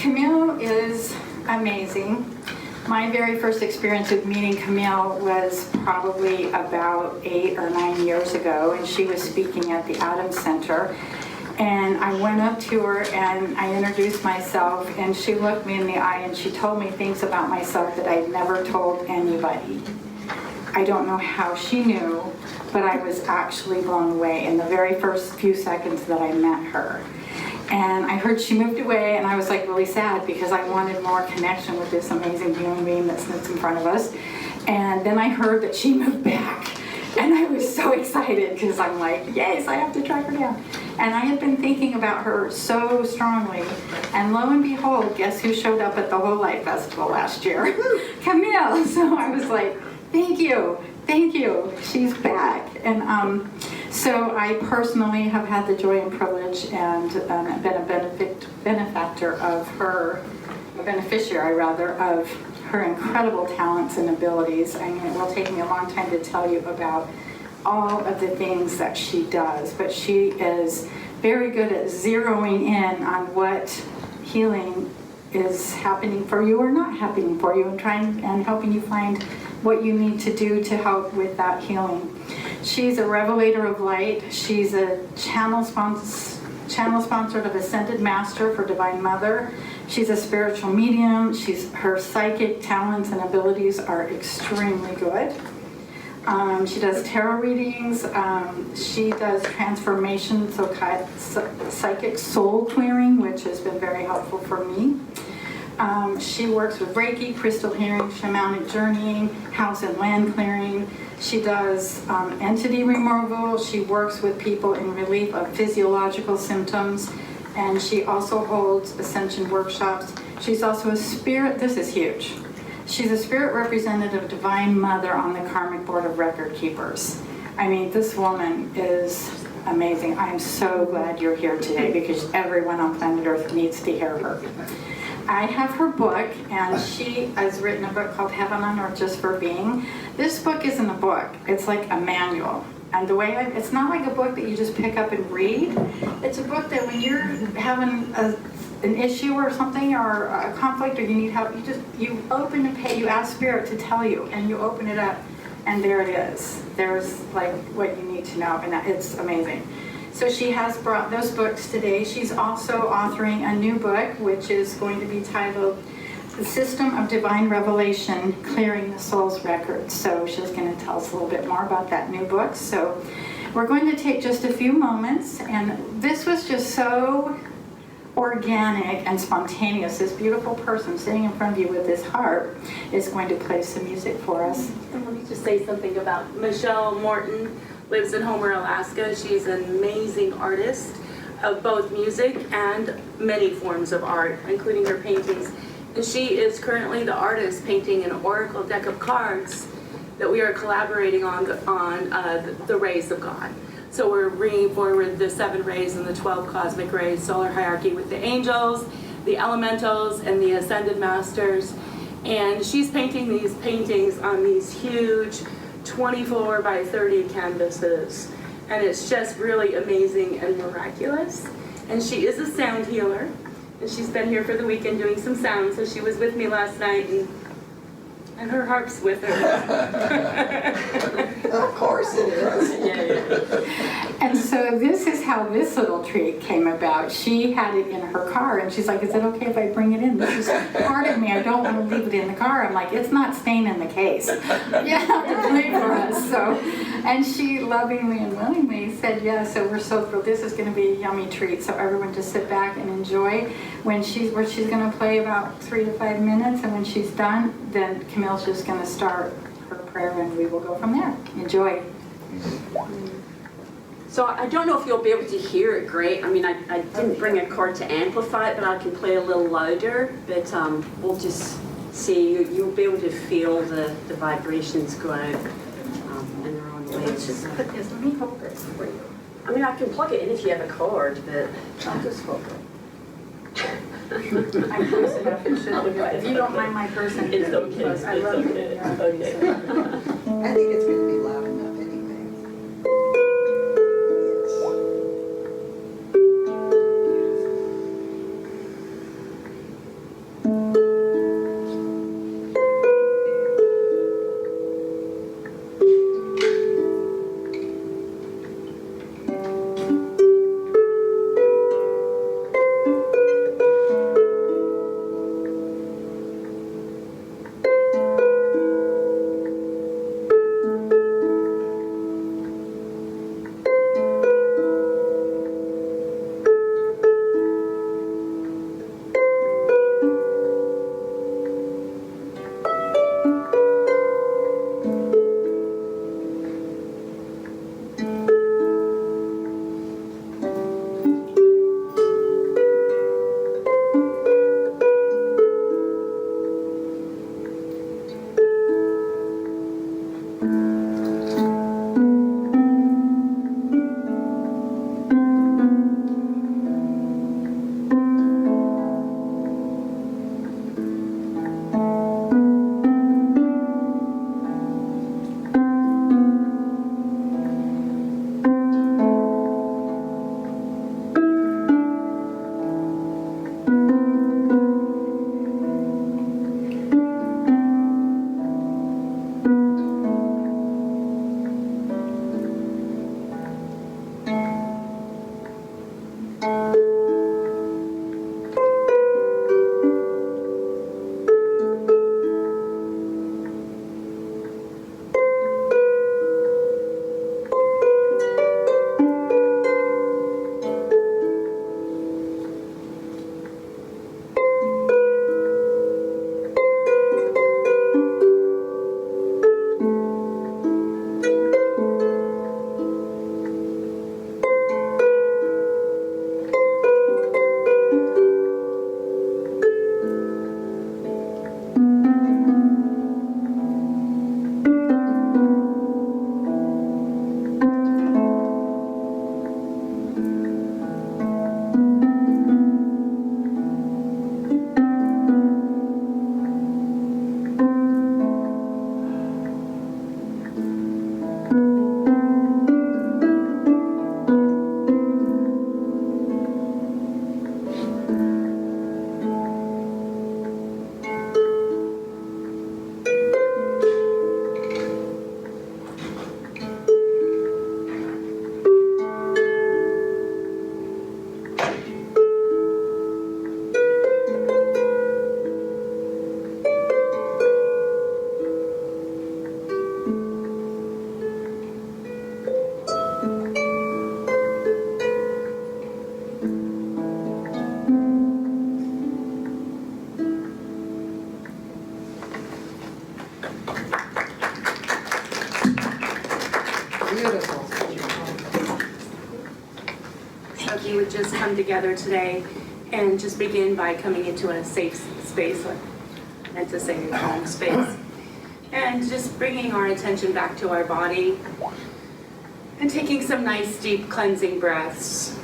Camille is amazing. My very first experience with meeting Camille was probably about 8 or 9 years ago, and she was speaking at the Adams Center. And I went up to her and I introduced myself, and she looked me in the eye and she told me things about myself that I'd never told anybody. I don't know how she knew, but I was actually blown away in the very first few seconds that I met her. And I heard she moved away, and I was like really sad because I wanted more connection with this amazing human being that sits in front of us. And then I heard that she moved back, and I was so excited because I'm like, yes, I have to track her down. And I had been thinking about her so strongly, and lo and behold, guess who showed up at the Whole Life Festival last year? Camille. So I was like, thank you, she's back. And so I personally have had the joy and privilege and been a benefactor of her, a beneficiary rather, of her incredible talents and abilities. I mean, it will take me a long time to tell you about all of the things that she does, but she is very good at zeroing in on what healing is happening for you or not happening for you, and trying and helping you find what you need to do to help with that healing. She's a revelator of light. She's a channel sponsored of Ascended Master for Divine Mother. She's a spiritual medium. Her psychic talents and abilities are extremely good. She does tarot readings. She does transformation, so psychic soul clearing, which has been very helpful for me. She works with Reiki, crystal healing, shamanic journeying, house and land clearing. She does entity removal. She works with people in relief of physiological symptoms. And she also holds Ascension workshops. She's also a spirit, this is huge. She's a spirit representative of Divine Mother on the Karmic Board of Record Keepers. I mean, this woman is amazing. I'm so glad you're here today because everyone on planet Earth needs to hear her. I have her book, and she has written a book called Heaven on Earth Just for Being. This book isn't a book, it's like a manual. And the way it's not like a book that you just pick up and read. It's a book that when you're having an issue or something, or a conflict, or you need help, you open the page, you ask Spirit to tell you, and you open it up, and there it is. There's like what you need to know, and it's amazing. So she has brought those books today. She's also authoring a new book, which is going to be titled The System of Divine Revelation, Clearing the Soul's Records. So she's going to tell us a little bit more about that new book. So we're going to take just a few moments, and this was just so organic and spontaneous. This beautiful person sitting in front of you with this harp is going to play some music for us. And let me just say something about Michelle Morton. Lives in Homer, Alaska. She's an amazing artist of both music and many forms of art, including her paintings. And she is currently the artist painting an oracle deck of cards that we are collaborating on the rays of God. So we're bringing forward the 7 rays and the 12 cosmic rays, solar hierarchy with the angels, the elementals, and the ascended masters. And she's painting these paintings on these huge 24 by 30 canvases, and it's just really amazing and miraculous. And she is a sound healer, and she's been here for the weekend doing some sound, so she was with me last night, and her harp's with her. Of course it is. Yeah. And so this is how this little treat came about. She had it in her car, and she's like, is it okay if I bring it in? This is part of me. I don't want to leave it in the car. I'm like, it's not staying in the case. You have to play for us. So, and she lovingly and willingly said yes. So we're so thrilled. This is going to be a yummy treat. So everyone just sit back and enjoy. She's going to play about 3 to 5 minutes, and when she's done, then Camille's just going to start her prayer, and we will go from there. Enjoy. So I don't know if you'll be able to hear it great. I mean, I didn't bring a cord to amplify it, but I can play a little louder. But we'll just see. You'll be able to feel the vibrations go out in their own ways. Just put this. Let me hold this for you. I mean, I can plug it in if you have a cord, but I'll just hold it. I'm close enough. It should be good. If you don't mind my person, It's okay. I love Okay. it. Okay. I think it's going to be loud enough anyway. Yes. So if you would just come together today and just begin by coming into a safe space, or I meant to say a calm space, and just bringing our attention back to our body and taking some nice deep cleansing breaths.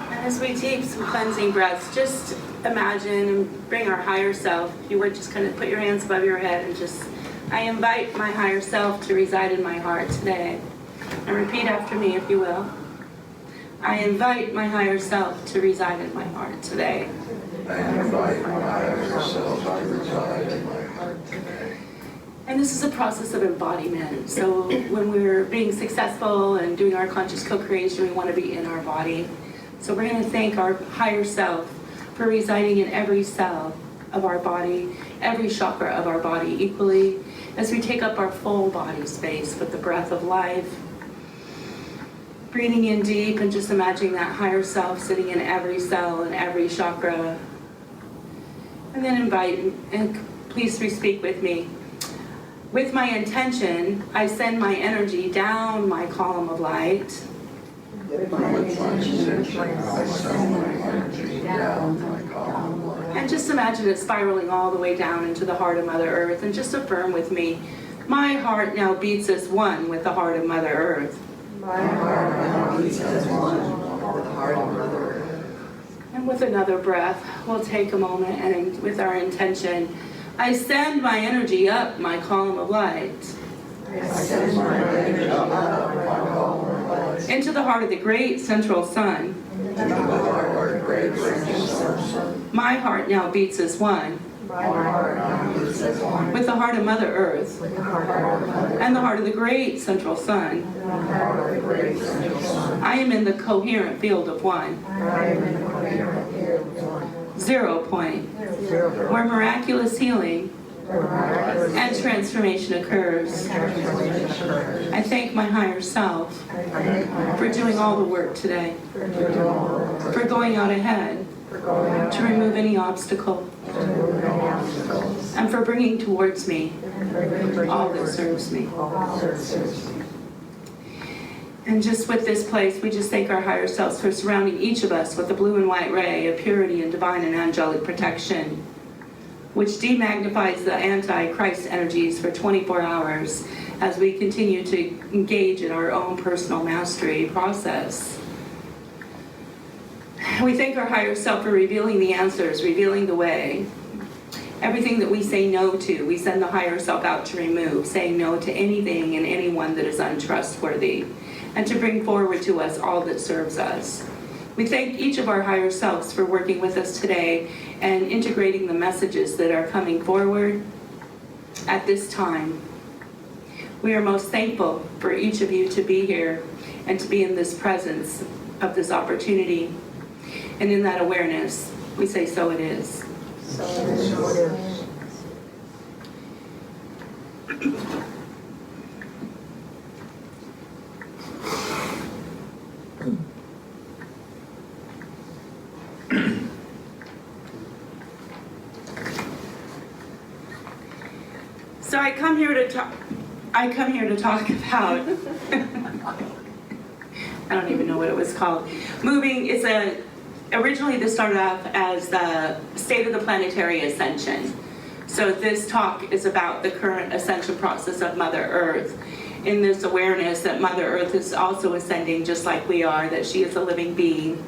And as we take some cleansing breaths, just imagine and bring our higher self. If you would just kind of put your hands above your head and just, I invite my higher self to reside in my heart today. And repeat after me, if you will. I invite my higher self to reside in my heart today. I invite my higher self to reside in my heart today. And this is a process of embodiment. So when we're being successful and doing our conscious co-creation, we want to be in our body. So we're going to thank our higher self for residing in every cell of our body, every chakra of our body equally, as we take up our full body space with the breath of life. Breathing in deep and just imagining that higher self sitting in every cell and every chakra. And then invite, and please speak with me. With my intention, I send my energy down my column of light. With my intention, I send my energy down my column of light. And just imagine it spiraling all the way down into the heart of Mother Earth. And just affirm with me, my heart now beats as one with the heart of Mother Earth. My heart now beats as one with the heart of Mother Earth. And with another breath, we'll take a moment and with our intention, I send my energy up my column of light. I send my energy up my column of light. Into the heart of the great central sun. Into the heart of the great central sun. My heart now beats as one. My heart now beats as one with the heart of Mother Earth. with the heart of Mother Earth. And the heart of the great central sun. And the heart of the great central sun. I am in the coherent field of one. I am in the coherent field of one. 0 point. 0 point. Where miraculous healing Where miraculous and transformation occurs. transformation occurs. I thank my higher self I thank my for doing all the work today, for doing all the work, for going out ahead for going out to remove any obstacle, to remove any obstacles, and for bringing towards me and for bringing all that serves me. all that serves me. And just with this place, we just thank our higher selves for surrounding each of us with the blue and white ray of purity and divine and angelic protection, which demagnifies the anti-Christ energies for 24 hours as we continue to engage in our own personal mastery process. We thank our higher self for revealing the answers, revealing the way. Everything that we say no to, we send the higher self out to remove, saying no to anything and anyone that is untrustworthy, and to bring forward to us all that serves us. We thank each of our higher selves for working with us today and integrating the messages that are coming forward at this time. We are most thankful for each of you to be here and to be in this presence of this opportunity. And in that awareness, we say, so it is. So it is what it is. So I come here to talk about I don't even know what it was called. Moving, originally this started off as the State of the Planetary Ascension. So this talk is about the current ascension process of Mother Earth, in this awareness that Mother Earth is also ascending just like we are, that she is a living being,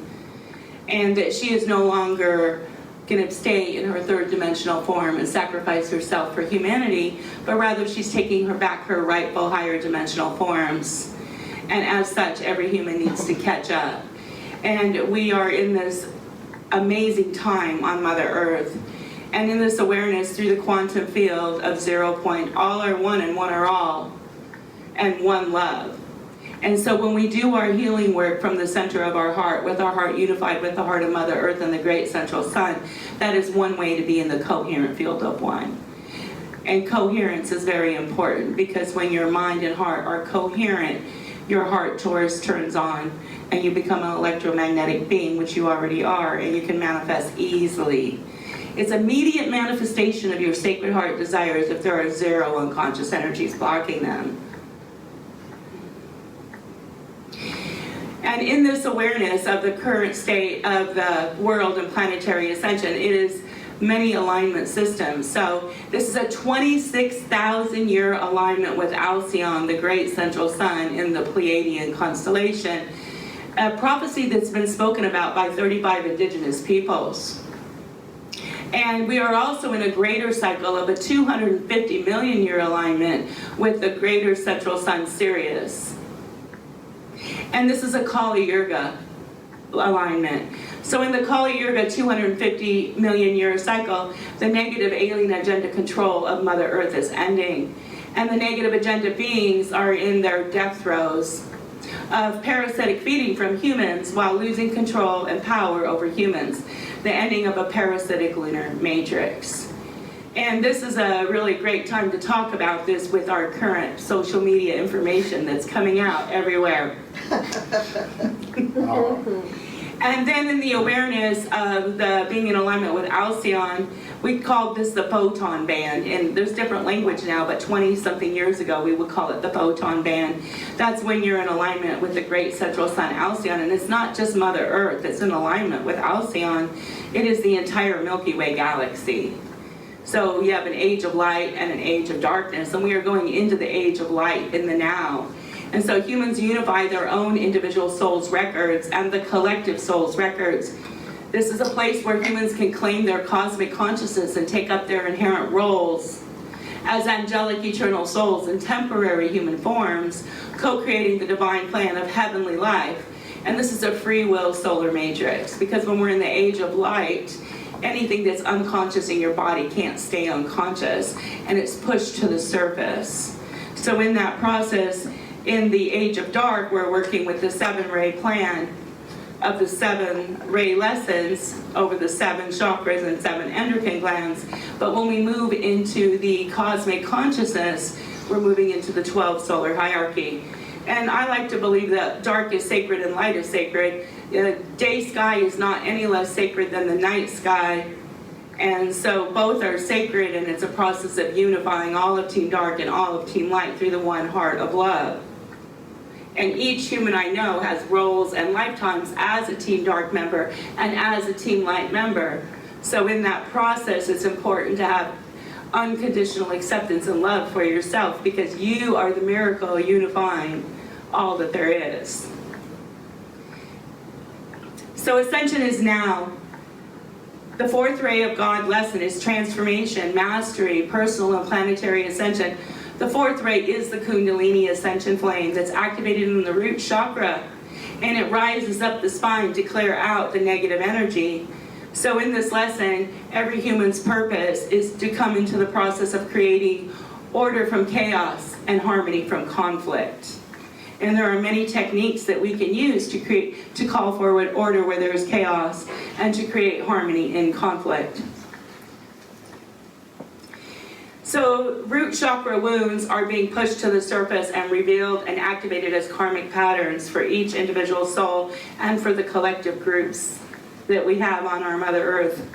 and that she is no longer going to stay in her third dimensional form and sacrifice herself for humanity, but rather she's taking her rightful higher dimensional forms. And as such, every human needs to catch up. And we are in this amazing time on Mother Earth. And in this awareness through the quantum field of 0 point, all are one and one are all, and one love. And so when we do our healing work from the center of our heart, with our heart unified with the heart of Mother Earth and the great central sun, that is one way to be in the coherent field of one. And coherence is very important, because when your mind and heart are coherent, your heart turns on, and you become an electromagnetic being, which you already are, and you can manifest easily. It's immediate manifestation of your sacred heart desires if there are 0 unconscious energies blocking them. And in this awareness of the current state of the world and planetary ascension, it is many alignment systems. So this is a 26,000 year alignment with Alcyon, the great central sun in the Pleiadian constellation, a prophecy that's been spoken about by 35 indigenous peoples. And we are also in a greater cycle of a 250 million year alignment with the greater central sun Sirius. And this is a Kali Yuga alignment. So in the Kali Yuga 250 million year cycle, the negative alien agenda control of Mother Earth is ending. And the negative agenda beings are in their death throes of parasitic feeding from humans while losing control and power over humans. The ending of a parasitic lunar matrix. And this is a really great time to talk about this with our current social media information that's coming out everywhere. And then in the awareness of the being in alignment with Alcyon, we called this the photon band. And there's different language now, but 20-something years ago, we would call it the photon band. That's when you're in alignment with the great central sun Alcyon. And it's not just Mother Earth that's in alignment with Alcyon. It is the entire Milky Way galaxy. So you have an age of light and an age of darkness, and we are going into the age of light in the now. And so humans unify their own individual soul's records and the collective soul's records. This is a place where humans can claim their cosmic consciousness and take up their inherent roles as angelic eternal souls in temporary human forms, co-creating the divine plan of heavenly life. And this is a free will solar matrix, because when we're in the age of light, anything that's unconscious in your body can't stay unconscious, and it's pushed to the surface. So in that process, in the age of dark, we're working with the 7-ray plan of the 7-ray lessons over the 7 chakras and 7 endocrine glands. But when we move into the cosmic consciousness, we're moving into the 12 solar hierarchy. And I like to believe that dark is sacred and light is sacred. The day sky is not any less sacred than the night sky. And so both are sacred, and it's a process of unifying all of Team Dark and all of Team Light through the one heart of love. And each human I know has roles and lifetimes as a Team Dark member and as a Team Light member. So in that process, it's important to have unconditional acceptance and love for yourself, because you are the miracle unifying all that there is. So Ascension is now. The 4th ray of God lesson is transformation, mastery, personal and planetary ascension. The 4th ray is the Kundalini ascension flame that's activated in the root chakra, and it rises up the spine to clear out the negative energy. So in this lesson, every human's purpose is to come into the process of creating order from chaos and harmony from conflict. And there are many techniques that we can use to call forward order where there's chaos and to create harmony in conflict. So root chakra wounds are being pushed to the surface and revealed and activated as karmic patterns for each individual soul and for the collective groups that we have on our Mother Earth.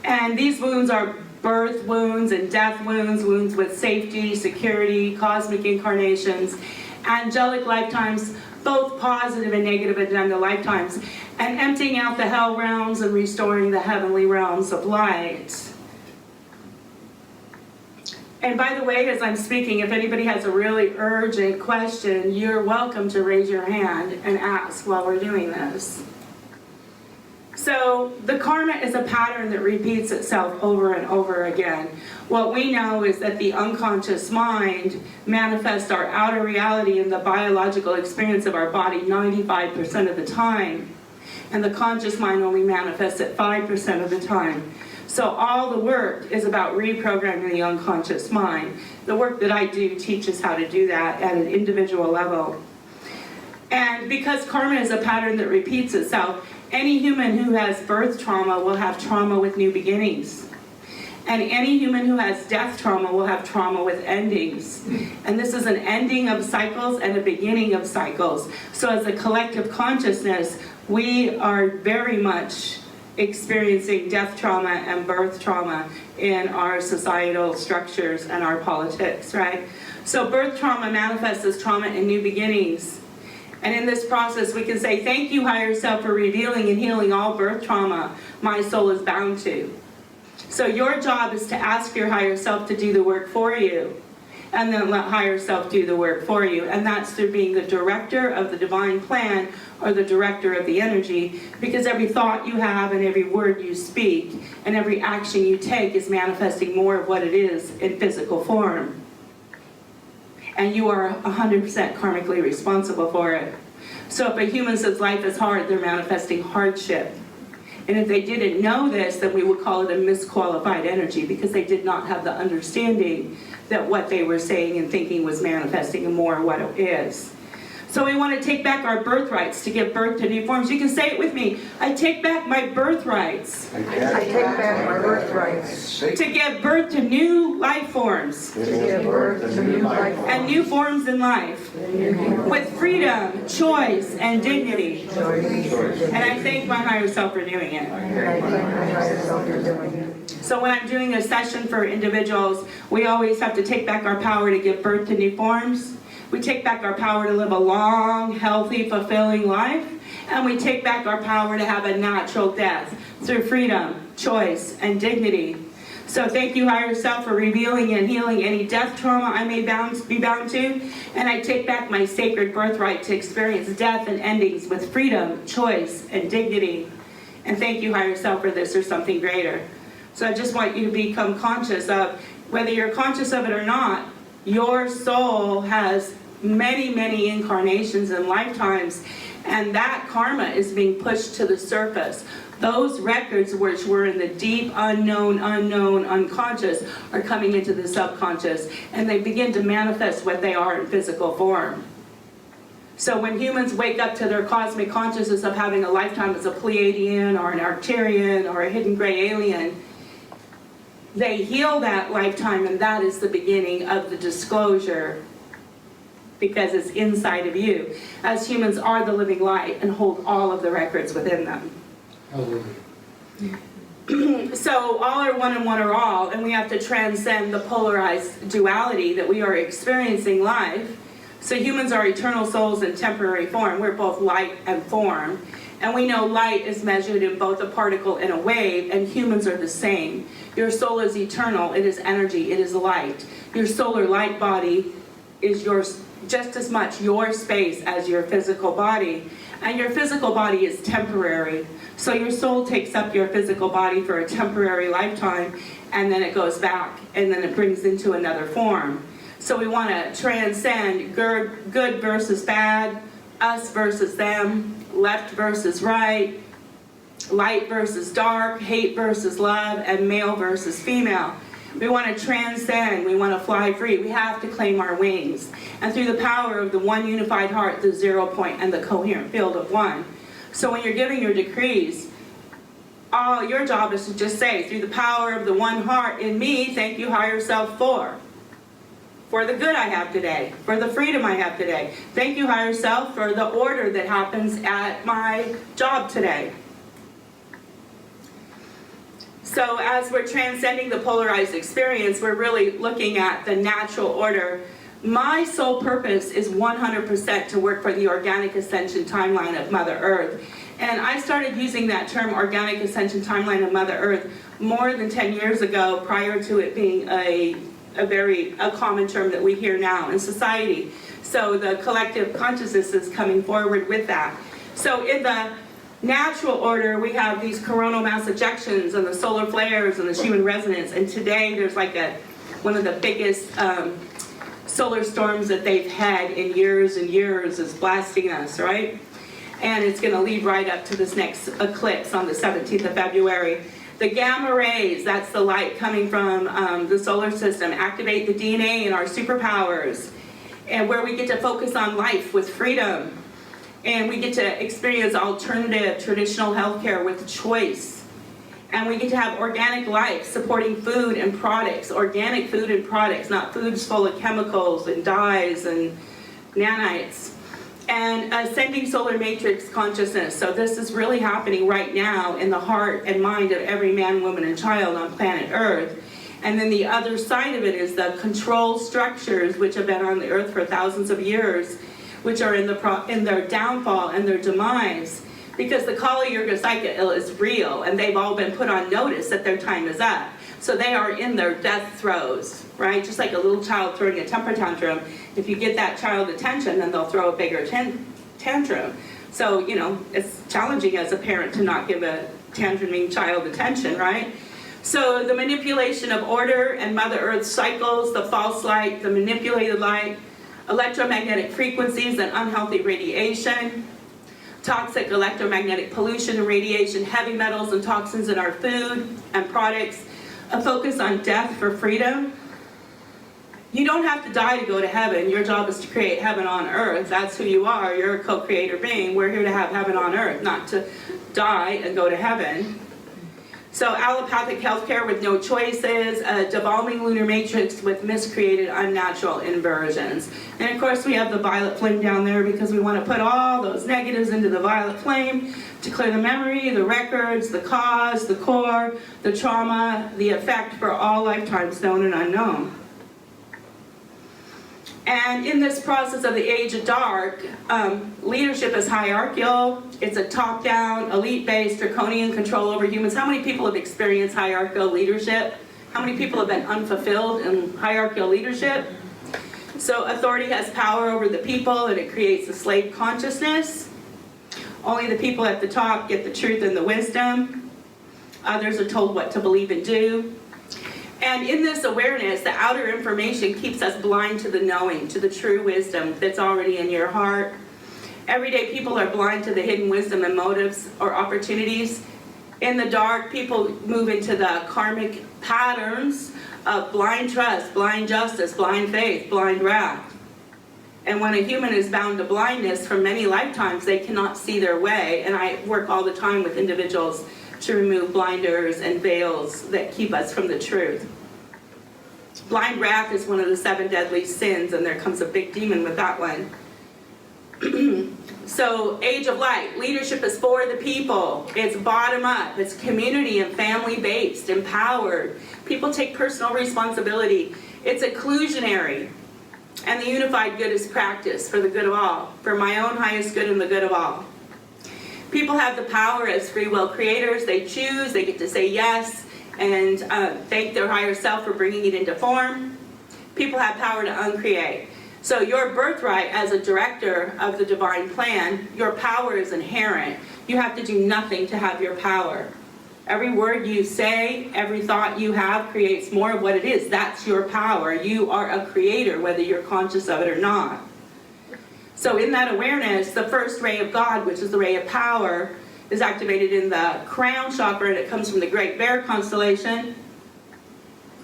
And these wounds are birth wounds and death wounds, wounds with safety, security, cosmic incarnations, angelic lifetimes, both positive and negative agenda lifetimes, and emptying out the hell realms and restoring the heavenly realms of light. And by the way, as I'm speaking, if anybody has a really urgent question, you're welcome to raise your hand and ask while we're doing this. So the karma is a pattern that repeats itself over and over again. What we know is that the unconscious mind manifests our outer reality in the biological experience of our body 95% of the time, and the conscious mind only manifests it 5% of the time. So all the work is about reprogramming the unconscious mind. The work that I do teaches how to do that at an individual level. And because karma is a pattern that repeats itself, any human who has birth trauma will have trauma with new beginnings. And any human who has death trauma will have trauma with endings. And this is an ending of cycles and a beginning of cycles. So as a collective consciousness, we are very much experiencing death trauma and birth trauma in our societal structures and our politics, right? So birth trauma manifests as trauma in new beginnings. And in this process, we can say, thank you, higher self, for revealing and healing all birth trauma my soul is bound to. So your job is to ask your higher self to do the work for you, and then let higher self do the work for you. And that's through being the director of the divine plan, or the director of the energy, because every thought you have and every word you speak and every action you take is manifesting more of what it is in physical form. And you are 100% karmically responsible for it. So if a human says life is hard, they're manifesting hardship. And if they didn't know this, then we would call it a misqualified energy, because they did not have the understanding that what they were saying and thinking was manifesting more what it is. So we want to take back our birthrights to give birth to new forms. You can say it with me. I take back my birthrights I take back my birthrights to give birth to new life forms to give birth to new life and new forms in life with freedom, choice, and dignity. And I thank my higher self for doing it. And I thank my higher self for doing it. So when I'm doing a session for individuals, we always have to take back our power to give birth to new forms. We take back our power to live a long, healthy, fulfilling life. And we take back our power to have a natural death through freedom, choice, and dignity. So thank you, higher self, for revealing and healing any death trauma I may be bound to. And I take back my sacred birthright to experience death and endings with freedom, choice, and dignity. And thank you, higher self, for this or something greater. So I just want you to become conscious of, whether you're conscious of it or not, your soul has many, many incarnations and lifetimes, and that karma is being pushed to the surface. Those records which were in the deep, unknown, unconscious are coming into the subconscious, and they begin to manifest what they are in physical form. So when humans wake up to their cosmic consciousness of having a lifetime as a Pleiadian or an Arcturian or a hidden gray alien, they heal that lifetime, and that is the beginning of the disclosure, because it's inside of you. As humans are the living light and hold all of the records within them. So all are one and one are all, and we have to transcend the polarized duality that we are experiencing life. So humans are eternal souls in temporary form. We're both light and form. And we know light is measured in both a particle and a wave, and humans are the same. Your soul is eternal, it is energy, it is light. Your solar light body is just as much your space as your physical body. And your physical body is temporary. So your soul takes up your physical body for a temporary lifetime, and then it goes back, and then it brings into another form. So we want to transcend good versus bad, us versus them, left versus right, light versus dark, hate versus love, and male versus female. We want to transcend, we want to fly free. We have to claim our wings. And through the power of the one unified heart, the 0 point, and the coherent field of one. So when you're giving your decrees, all your job is to just say, through the power of the one heart in me, thank you, higher self, for the good I have today, for the freedom I have today. Thank you, higher self, for the order that happens at my job today. So as we're transcending the polarized experience, we're really looking at the natural order. My sole purpose is 100% to work for the organic ascension timeline of Mother Earth. And I started using that term, organic ascension timeline of Mother Earth, more than 10 years ago, prior to it being a common term that we hear now in society. So the collective consciousness is coming forward with that. So in the natural order, we have these coronal mass ejections and the solar flares and the Schumann resonance. And today there's like one of the biggest solar storms that they've had in years and years is blasting us, right? And it's going to lead right up to this next eclipse on the 17th of February. The gamma rays, that's the light coming from the solar system, activate the DNA and our superpowers, and where we get to focus on life with freedom. And we get to experience alternative traditional healthcare with choice. And we get to have organic life, supporting food and products, organic food and products, not foods full of chemicals and dyes and nanites. And ascending solar matrix consciousness. So this is really happening right now in the heart and mind of every man, woman, and child on planet Earth. And then the other side of it is the control structures which have been on the Earth for thousands of years, which are in their downfall and their demise. Because the Kali Yuga cycle is real, and they've all been put on notice that their time is up. So they are in their death throes, right? Just like a little child throwing a temper tantrum. If you get that child attention, then they'll throw a bigger tantrum. So, you know, it's challenging as a parent to not give a tantruming child attention, right? So the manipulation of order and Mother Earth cycles, the false light, the manipulated light, electromagnetic frequencies and unhealthy radiation, toxic electromagnetic pollution and radiation, heavy metals and toxins in our food and products, a focus on death for freedom. You don't have to die to go to heaven. Your job is to create heaven on earth. That's who you are. You're a co-creator being. We're here to have heaven on earth, not to die and go to heaven. So allopathic healthcare with no choices, a devolving lunar matrix with miscreated unnatural inversions. And of course we have the violet flame down there because we want to put all those negatives into the violet flame to clear the memory, the records, the cause, the core, the trauma, the effect for all lifetimes known and unknown. And in this process of the Age of Dark, leadership is hierarchical. It's a top-down, elite-based, draconian control over humans. How many people have experienced hierarchical leadership? How many people have been unfulfilled in hierarchical leadership? So authority has power over the people, and it creates a slave consciousness. Only the people at the top get the truth and the wisdom. Others are told what to believe and do. And in this awareness, the outer information keeps us blind to the knowing, to the true wisdom that's already in your heart. Everyday people are blind to the hidden wisdom and motives or opportunities. In the dark, people move into the karmic patterns of blind trust, blind justice, blind faith, blind wrath. And when a human is bound to blindness for many lifetimes, they cannot see their way. And I work all the time with individuals to remove blinders and veils that keep us from the truth. Blind wrath is one of the 7 deadly sins, and there comes a big demon with that one. So, Age of Light, leadership is for the people. It's bottom up, it's community and family based, empowered. People take personal responsibility. It's inclusionary. And the unified good is practiced for the good of all, for my own highest good and the good of all. People have the power as free will creators. They choose, they get to say yes, and thank their higher self for bringing it into form. People have power to uncreate. So your birthright as a director of the divine plan, your power is inherent. You have to do nothing to have your power. Every word you say, every thought you have creates more of what it is. That's your power. You are a creator, whether you're conscious of it or not. So in that awareness, the first ray of God, which is the ray of power, is activated in the crown chakra, and it comes from the Great Bear constellation.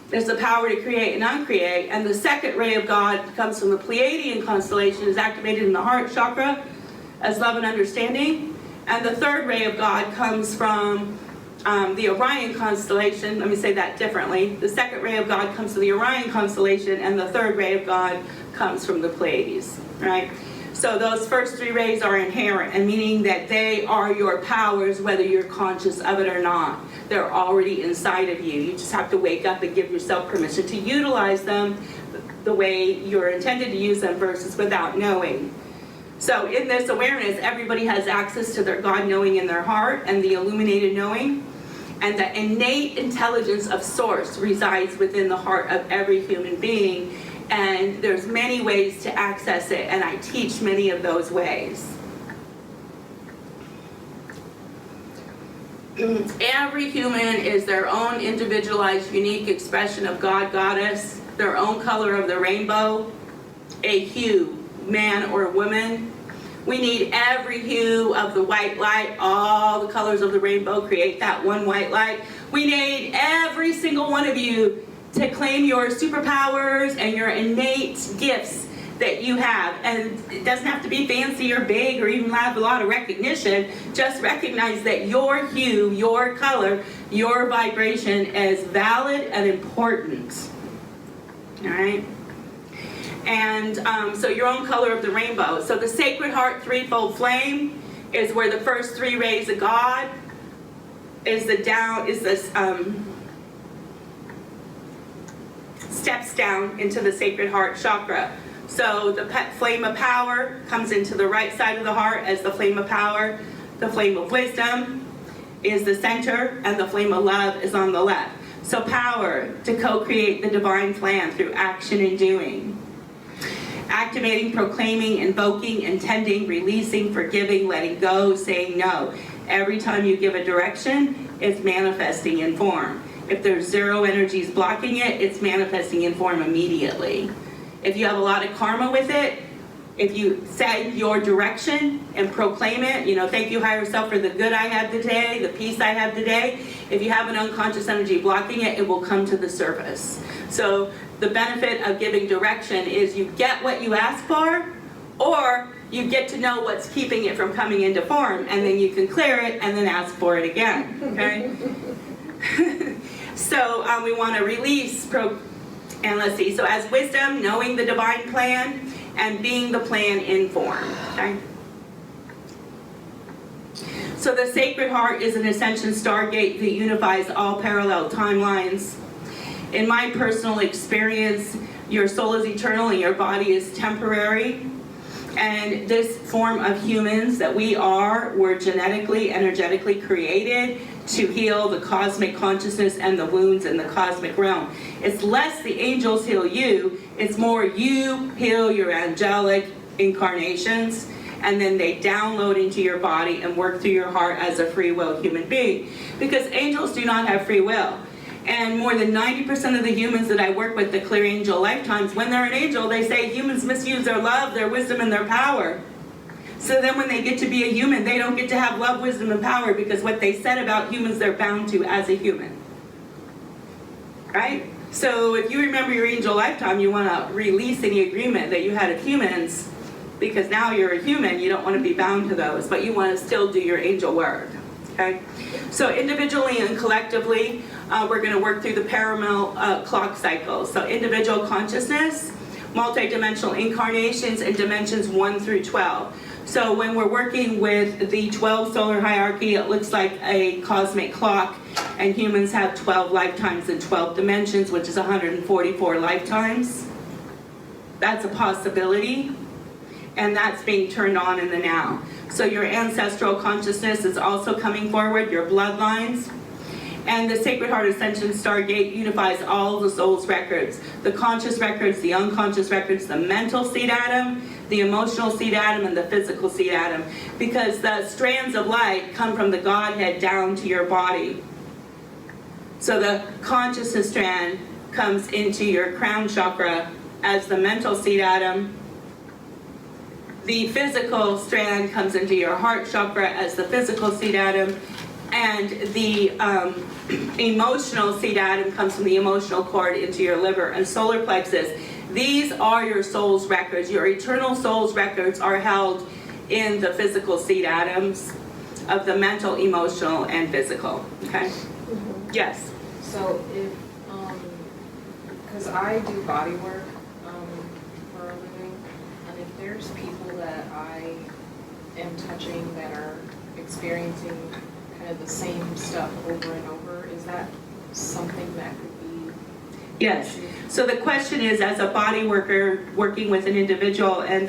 There's the power to create and uncreate. And the second ray of God comes from the Pleiadian constellation, is activated in the heart chakra as love and understanding. And the third ray of God comes from the Orion constellation. Let me say that differently. The second ray of God comes from the Orion constellation, and the third ray of God comes from the Pleiades, right? So those first 3 rays are inherent, and meaning that they are your powers whether you're conscious of it or not. They're already inside of you. You just have to wake up and give yourself permission to utilize them the way you're intended to use them versus without knowing. So in this awareness, everybody has access to their God knowing in their heart and the illuminated knowing. And the innate intelligence of Source resides within the heart of every human being. And there's many ways to access it, and I teach many of those ways. Every human is their own individualized, unique expression of God, Goddess, their own color of the rainbow, a hue, man or woman. We need every hue of the white light, all the colors of the rainbow, create that one white light. We need every single one of you to claim your superpowers and your innate gifts that you have. And it doesn't have to be fancy or big or even have a lot of recognition. Just recognize that your hue, your color, your vibration is valid and important. All right? And so your own color of the rainbow. So the Sacred Heart threefold flame is where the first 3 rays of God is steps down into the Sacred Heart chakra. So the flame of power comes into the right side of the heart as the flame of power. The flame of wisdom is the center, and the flame of love is on the left. So power to co-create the divine plan through action and doing. Activating, proclaiming, invoking, intending, releasing, forgiving, letting go, saying no. Every time you give a direction, it's manifesting in form. If there's zero energies blocking it, it's manifesting in form immediately. If you have a lot of karma with it, if you set your direction and proclaim it, thank you higher self for the good I have today, the peace I have today. If you have an unconscious energy blocking it, it will come to the surface. So the benefit of giving direction is you get what you ask for, or you get to know what's keeping it from coming into form, and then you can clear it and then ask for it again, okay? So we want to release, and let's see, so as wisdom, knowing the divine plan, and being the plan in form, okay? So the Sacred Heart is an Ascension Stargate that unifies all parallel timelines. In my personal experience, your soul is eternal and your body is temporary. And this form of humans that we are, were genetically, energetically created to heal the cosmic consciousness and the wounds in the cosmic realm. It's less the angels heal you, it's more you heal your angelic incarnations, and then they download into your body and work through your heart as a free will human being. Because angels do not have free will. And more than 90% of the humans that I work with, the clear angel lifetimes, when they're an angel, they say humans misuse their love, their wisdom, and their power. So then when they get to be a human, they don't get to have love, wisdom, and power, because what they said about humans, they're bound to as a human. Right? So if you remember your angel lifetime, you want to release any agreement that you had of humans, because now you're a human, you don't want to be bound to those, but you want to still do your angel work. Okay? So individually and collectively, we're going to work through the parallel clock cycles. So individual consciousness, multidimensional incarnations, and dimensions 1 through 12. So when we're working with the 12 solar hierarchy, it looks like a cosmic clock, and humans have 12 lifetimes in 12 dimensions, which is 144 lifetimes. That's a possibility, and that's being turned on in the now. So your ancestral consciousness is also coming forward, your bloodlines. And the Sacred Heart Ascension Stargate unifies all the soul's records. The conscious records, the unconscious records, the mental seed atom, the emotional seed atom, and the physical seed atom. Because the strands of light come from the Godhead down to your body. So the consciousness strand comes into your crown chakra as the mental seed atom. The physical strand comes into your heart chakra as the physical seed atom. And the emotional seed atom comes from the emotional cord into your liver and solar plexus. These are your soul's records. Your eternal soul's records are held in the physical seed atoms of the mental, emotional, and physical. Okay? Mm-hmm. Yes? So if, because I do body work for a living, and if there's people that I am touching that are experiencing kind of the same stuff over and over, is that something that could be? Yes. So the question is, as a body worker working with an individual and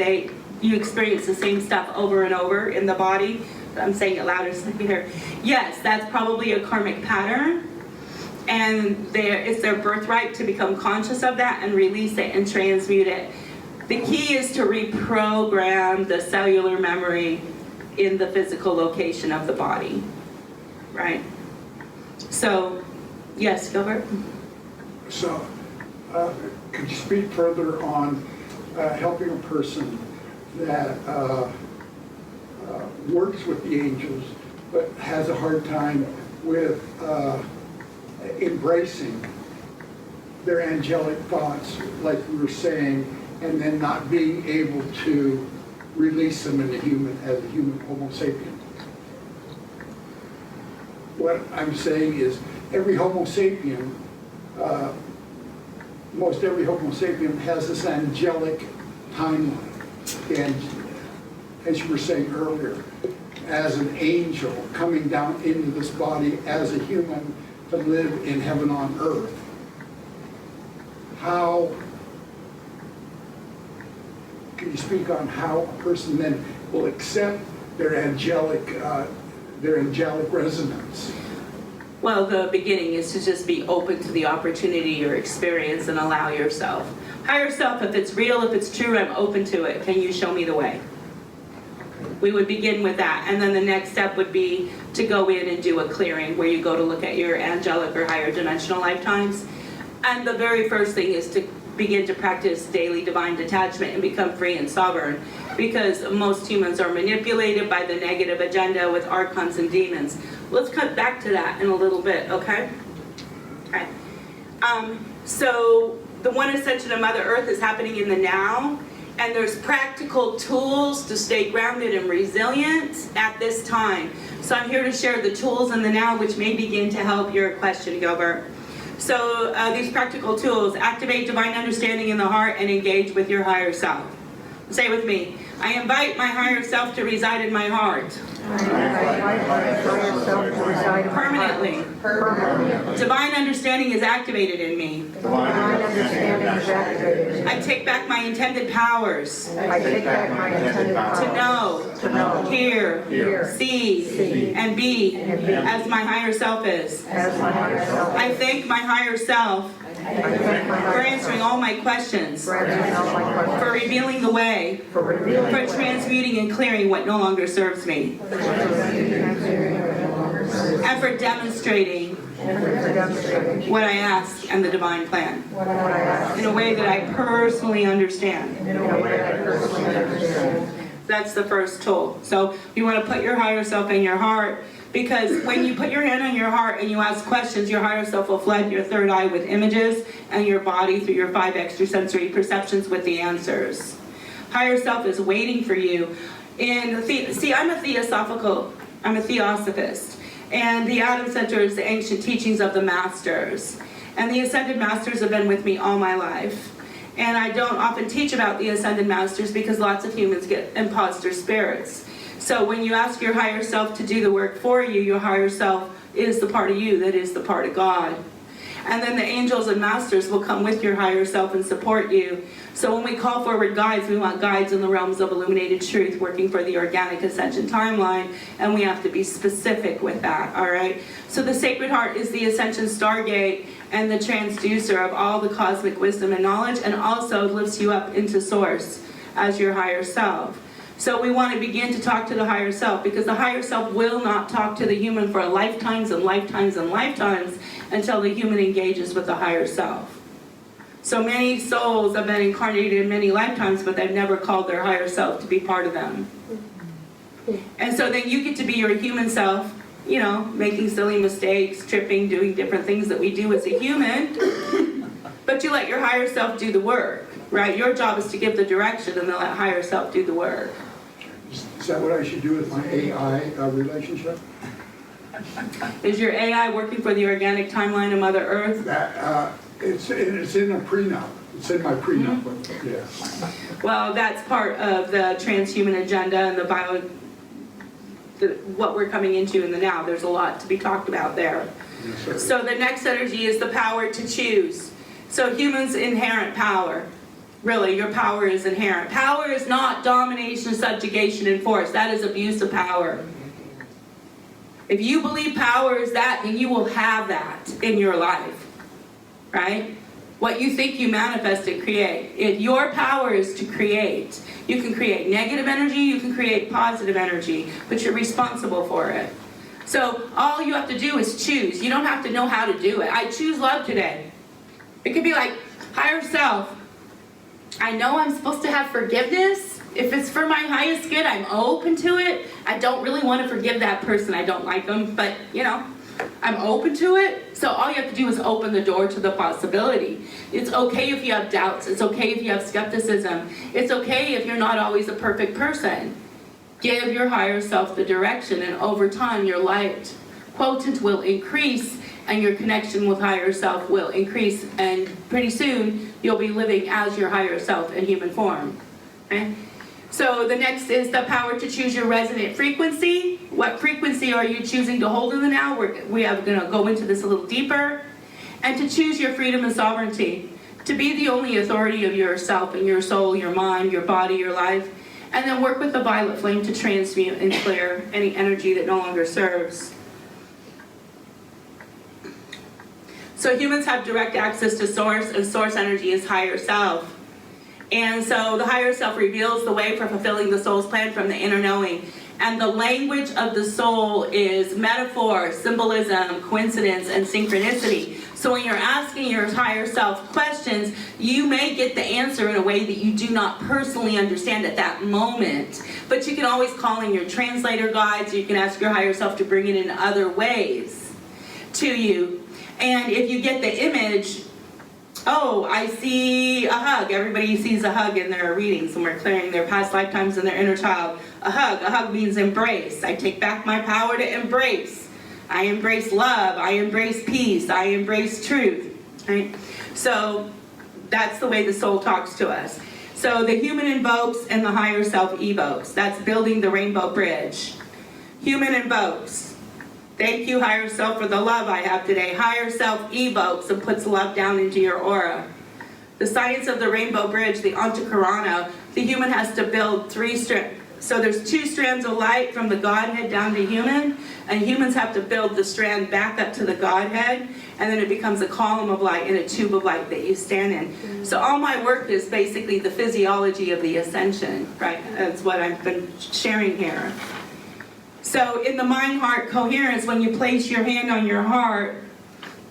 you experience the same stuff over and over in the body, I'm saying it louder so you can hear. Yes, that's probably a karmic pattern, and it's their birthright to become conscious of that and release it and transmute it. The key is to reprogram the cellular memory in the physical location of the body. Right. So, yes, Gilbert? So, could you speak further on helping a person that works with the angels but has a hard time with embracing their angelic thoughts, like we were saying, and then not being able to release them as a human Homo sapien? What I'm saying is every Homo sapien, most every Homo sapien has this angelic timeline. And as you were saying earlier, as an angel coming down into this body as a human to live in heaven on earth, how Can you speak on how a person then will accept their angelic resonance? Well, the beginning is to just be open to the opportunity or experience and allow yourself. Higher self, if it's real, if it's true, I'm open to it. Can you show me the way? We would begin with that. And then the next step would be to go in and do a clearing where you go to look at your angelic or higher dimensional lifetimes. And the very first thing is to begin to practice daily divine detachment and become free and sovereign, because most humans are manipulated by the negative agenda with archons and demons. Let's cut back to that in a little bit, okay? Okay. So the One Ascension of Mother Earth is happening in the now, and there's practical tools to stay grounded and resilient at this time. So I'm here to share the tools in the now, which may begin to help your question, Gilbert. So these practical tools: activate divine understanding in the heart and engage with your higher self. Say with me: I invite my higher self to reside in my heart. Permanently. Divine understanding is activated in me. I take back my intended powers. To know, hear, see, and be as my higher self is. I thank my higher self for answering all my questions, for revealing the way, for transmuting and clearing what no longer serves me, and for demonstrating what I ask and the divine plan in a way that I personally understand. That's the first tool. So you want to put your higher self in your heart, because when you put your hand on your heart and you ask questions, your higher self will flood your third eye with images and your body through your 5 extrasensory perceptions with the answers. Higher self is waiting for you. I'm a theosophist, and the Atom Center is the ancient teachings of the masters. And the Ascended Masters have been with me all my life. And I don't often teach about the Ascended Masters because lots of humans get imposter spirits. So when you ask your higher self to do the work for you, your higher self is the part of you that is the part of God. And then the angels and masters will come with your higher self and support you. So when we call forward guides, we want guides in the realms of illuminated truth working for the organic ascension timeline, and we have to be specific with that, all right? So the Sacred Heart is the Ascension Stargate and the transducer of all the cosmic wisdom and knowledge, and also lifts you up into source as your higher self. So we want to begin to talk to the higher self, because the higher self will not talk to the human for lifetimes and lifetimes and lifetimes until the human engages with the higher self. So many souls have been incarnated in many lifetimes, but they've never called their higher self to be part of them. And so then you get to be your human self, you know, making silly mistakes, tripping, doing different things that we do as a human, but you let your higher self do the work, right? Your job is to give the direction and then let higher self do the work. Is that what I should do with my AI relationship? Is your AI working for the organic timeline of Mother Earth? It's in a prenup. It's in my prenup. Mm-hmm. Yeah. Well, that's part of the transhuman agenda and what we're coming into in the now. There's a lot to be talked about there. Yes, so the next energy is the power to choose. So humans' inherent power. Really, your power is inherent. Power is not domination, subjugation, and force. That is abuse of power. If you believe power is that, then you will have that in your life, right? What you think you manifest and create. If your power is to create, you can create negative energy, you can create positive energy, but you're responsible for it. So all you have to do is choose. You don't have to know how to do it. I choose love today. It could be like, higher self, I know I'm supposed to have forgiveness. If it's for my highest good, I'm open to it. I don't really want to forgive that person. I don't like them, but you know, I'm open to it. So all you have to do is open the door to the possibility. It's okay if you have doubts. It's okay if you have skepticism. It's okay if you're not always a perfect person. Give your higher self the direction, and over time your light quotient will increase and your connection with higher self will increase, and pretty soon you'll be living as your higher self in human form. Okay? So the next is the power to choose your resonant frequency. What frequency are you choosing to hold in the now? We are going to go into this a little deeper. And to choose your freedom and sovereignty. To be the only authority of yourself and your soul, your mind, your body, your life, and then work with the violet flame to transmute and clear any energy that no longer serves. So humans have direct access to source, and source energy is higher self. And so the higher self reveals the way for fulfilling the soul's plan from the inner knowing. And the language of the soul is metaphor, symbolism, coincidence, and synchronicity. So when you're asking your higher self questions, you may get the answer in a way that you do not personally understand at that moment. But you can always call in your translator guides, or you can ask your higher self to bring it in other ways to you. And if you get the image, oh, I see a hug. Everybody sees a hug in their readings when we're clearing their past lifetimes and their inner child. A hug means embrace. I take back my power to embrace. I embrace love. I embrace peace. I embrace truth. Right? So that's the way the soul talks to us. So the human invokes and the higher self evokes. That's building the rainbow bridge. Human invokes. Thank you, higher self, for the love I have today. Higher self evokes and puts love down into your aura. The science of the rainbow bridge, the Antakarana, the human has to build 3 strands. So there's 2 strands of light from the Godhead down to human, and humans have to build the strand back up to the Godhead, and then it becomes a column of light and a tube of light that you stand in. So all my work is basically the physiology of the ascension, right? That's what I've been sharing here. So in the mind-heart coherence, when you place your hand on your heart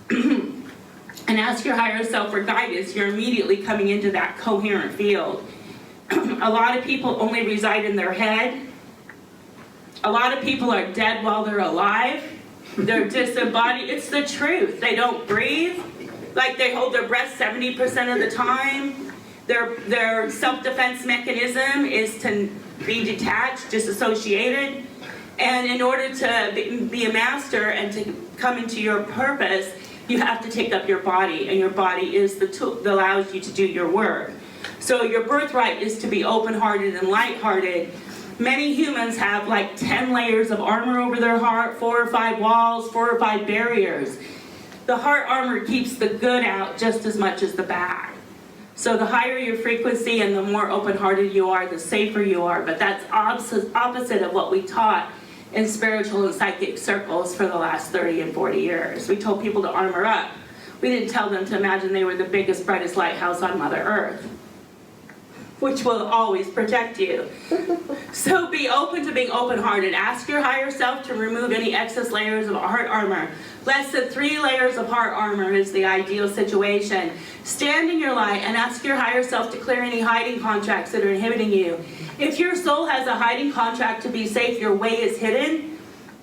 and ask your higher self for guidance, you're immediately coming into that coherent field. A lot of people only reside in their head. A lot of people are dead while they're alive. They're disembodied. It's the truth. They don't breathe. Like they hold their breath 70% of the time. Their self-defense mechanism is to be detached, disassociated. And in order to be a master and to come into your purpose, you have to take up your body, and your body is the tool that allows you to do your work. So your birthright is to be open-hearted and light-hearted. Many humans have like 10 layers of armor over their heart, 4 or 5 walls, 4 or 5 barriers. The heart armor keeps the good out just as much as the bad. So the higher your frequency and the more open-hearted you are, the safer you are. But that's opposite of what we taught in spiritual and psychic circles for the last 30 and 40 years. We told people to armor up. We didn't tell them to imagine they were the biggest, brightest lighthouse on Mother Earth, which will always protect you. So be open to being open-hearted. Ask your higher self to remove any excess layers of heart armor. Less than 3 layers of heart armor is the ideal situation. Stand in your light and ask your higher self to clear any hiding contracts that are inhibiting you. If your soul has a hiding contract to be safe, your way is hidden,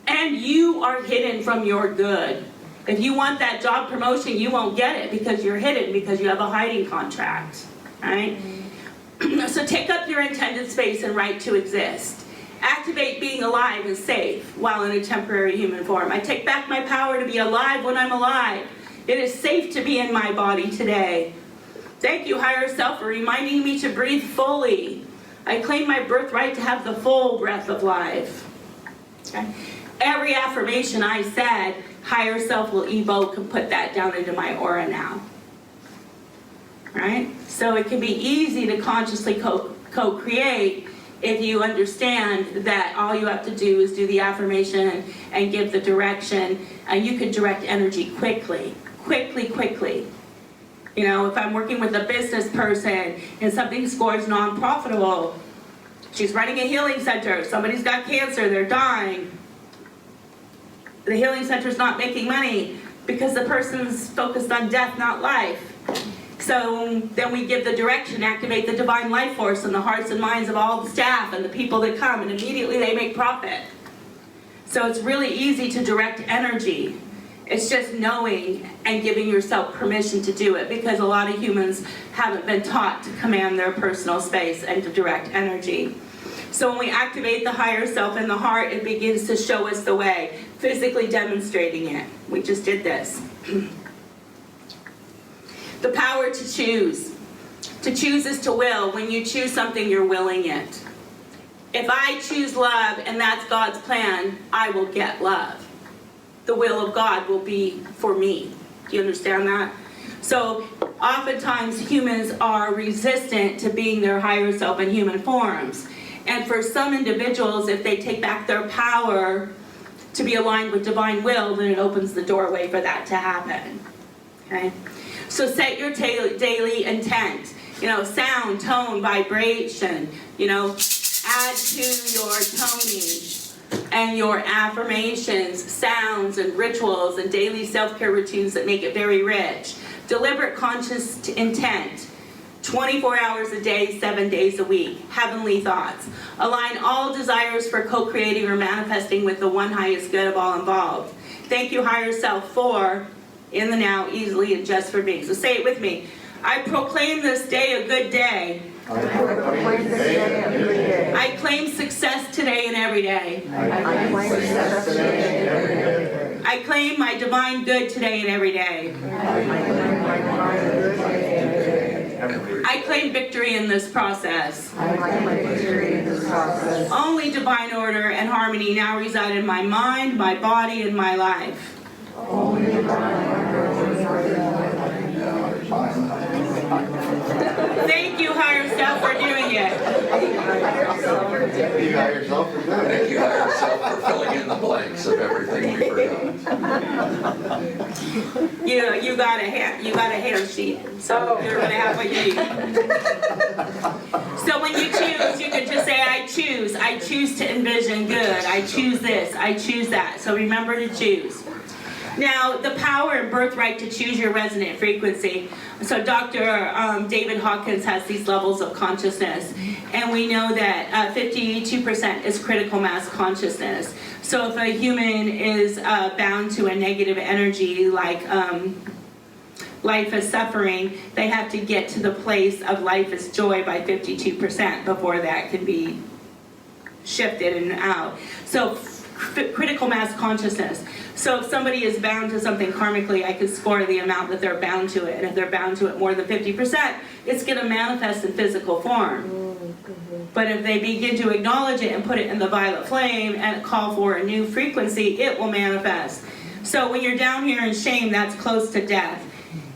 and you are hidden from your good. If you want that job promotion, you won't get it because you're hidden, because you have a hiding contract, right? So take up your intended space and right to exist. Activate being alive and safe while in a temporary human form. I take back my power to be alive when I'm alive. It is safe to be in my body today. Thank you, higher self, for reminding me to breathe fully. I claim my birthright to have the full breath of life. Okay? Every affirmation I said, higher self will evoke and put that down into my aura now. Right? So it can be easy to consciously co-create if you understand that all you have to do is do the affirmation and give the direction, and you can direct energy quickly. You know, if I'm working with a business person and something scores non-profitable, she's running a healing center, somebody's got cancer, they're dying. The healing center's not making money because the person's focused on death, not life. So then we give the direction, activate the divine life force in the hearts and minds of all the staff and the people that come, and immediately they make profit. So it's really easy to direct energy. It's just knowing and giving yourself permission to do it, because a lot of humans haven't been taught to command their personal space and to direct energy. So when we activate the higher self in the heart, it begins to show us the way, physically demonstrating it. We just did this. The power to choose. To choose is to will. When you choose something, you're willing it. If I choose love and that's God's plan, I will get love. The will of God will be for me. Do you understand that? So oftentimes humans are resistant to being their higher self in human forms. And for some individuals, if they take back their power to be aligned with divine will, then it opens the doorway for that to happen. Okay? So set your daily intent. Sound, tone, vibration, add to your toning and your affirmations, sounds and rituals and daily self-care routines that make it very rich. Deliberate conscious intent, 24 hours a day, 7 days a week. Heavenly thoughts. Align all desires for co-creating or manifesting with the one highest good of all involved. Thank you, higher self, for in the now, easily, and just for being. So say it with me. I proclaim this day a good day. I proclaim this day a good day. I claim success today and every day. I claim success today and every day. I claim my divine good today and every day. I claim my divine good today and every day. I claim victory in this process. I claim victory in this process. Only divine order and harmony now reside in my mind, my body, and my life. Only divine order and harmony. Thank you, higher self, for doing it. Thank you, higher self, for doing it. Thank you, higher self, for filling in the blanks of everything we forgot. You got a hair sheet, so you're gonna have what you need. So when you choose, you can just say, I choose to envision good, I choose this, I choose that. So remember to choose. Now, the power and birthright to choose your resonant frequency. So Dr. David Hawkins has these levels of consciousness, and we know that 52% is critical mass consciousness. So if a human is bound to a negative energy like life is suffering, they have to get to the place of life is joy by 52% before that can be shifted and out. So critical mass consciousness. So if somebody is bound to something karmically, I can score the amount that they're bound to it. And if they're bound to it more than 50%, it's going to manifest in physical form. But if they begin to acknowledge it and put it in the violet flame and call for a new frequency, it will manifest. So when you're down here in shame, that's close to death.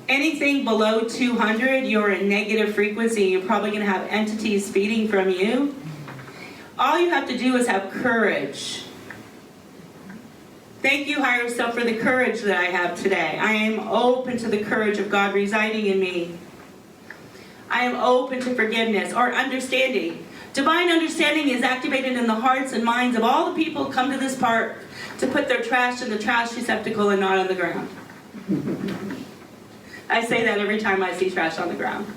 Anything below 200, you're in negative frequency. You're probably going to have entities feeding from you. All you have to do is have courage. Thank you, higher self, for the courage that I have today. I am open to the courage of God residing in me. I am open to forgiveness or understanding. Divine understanding is activated in the hearts and minds of all the people who come to this park to put their trash in the trash receptacle and not on the ground. I say that every time I see trash on the ground.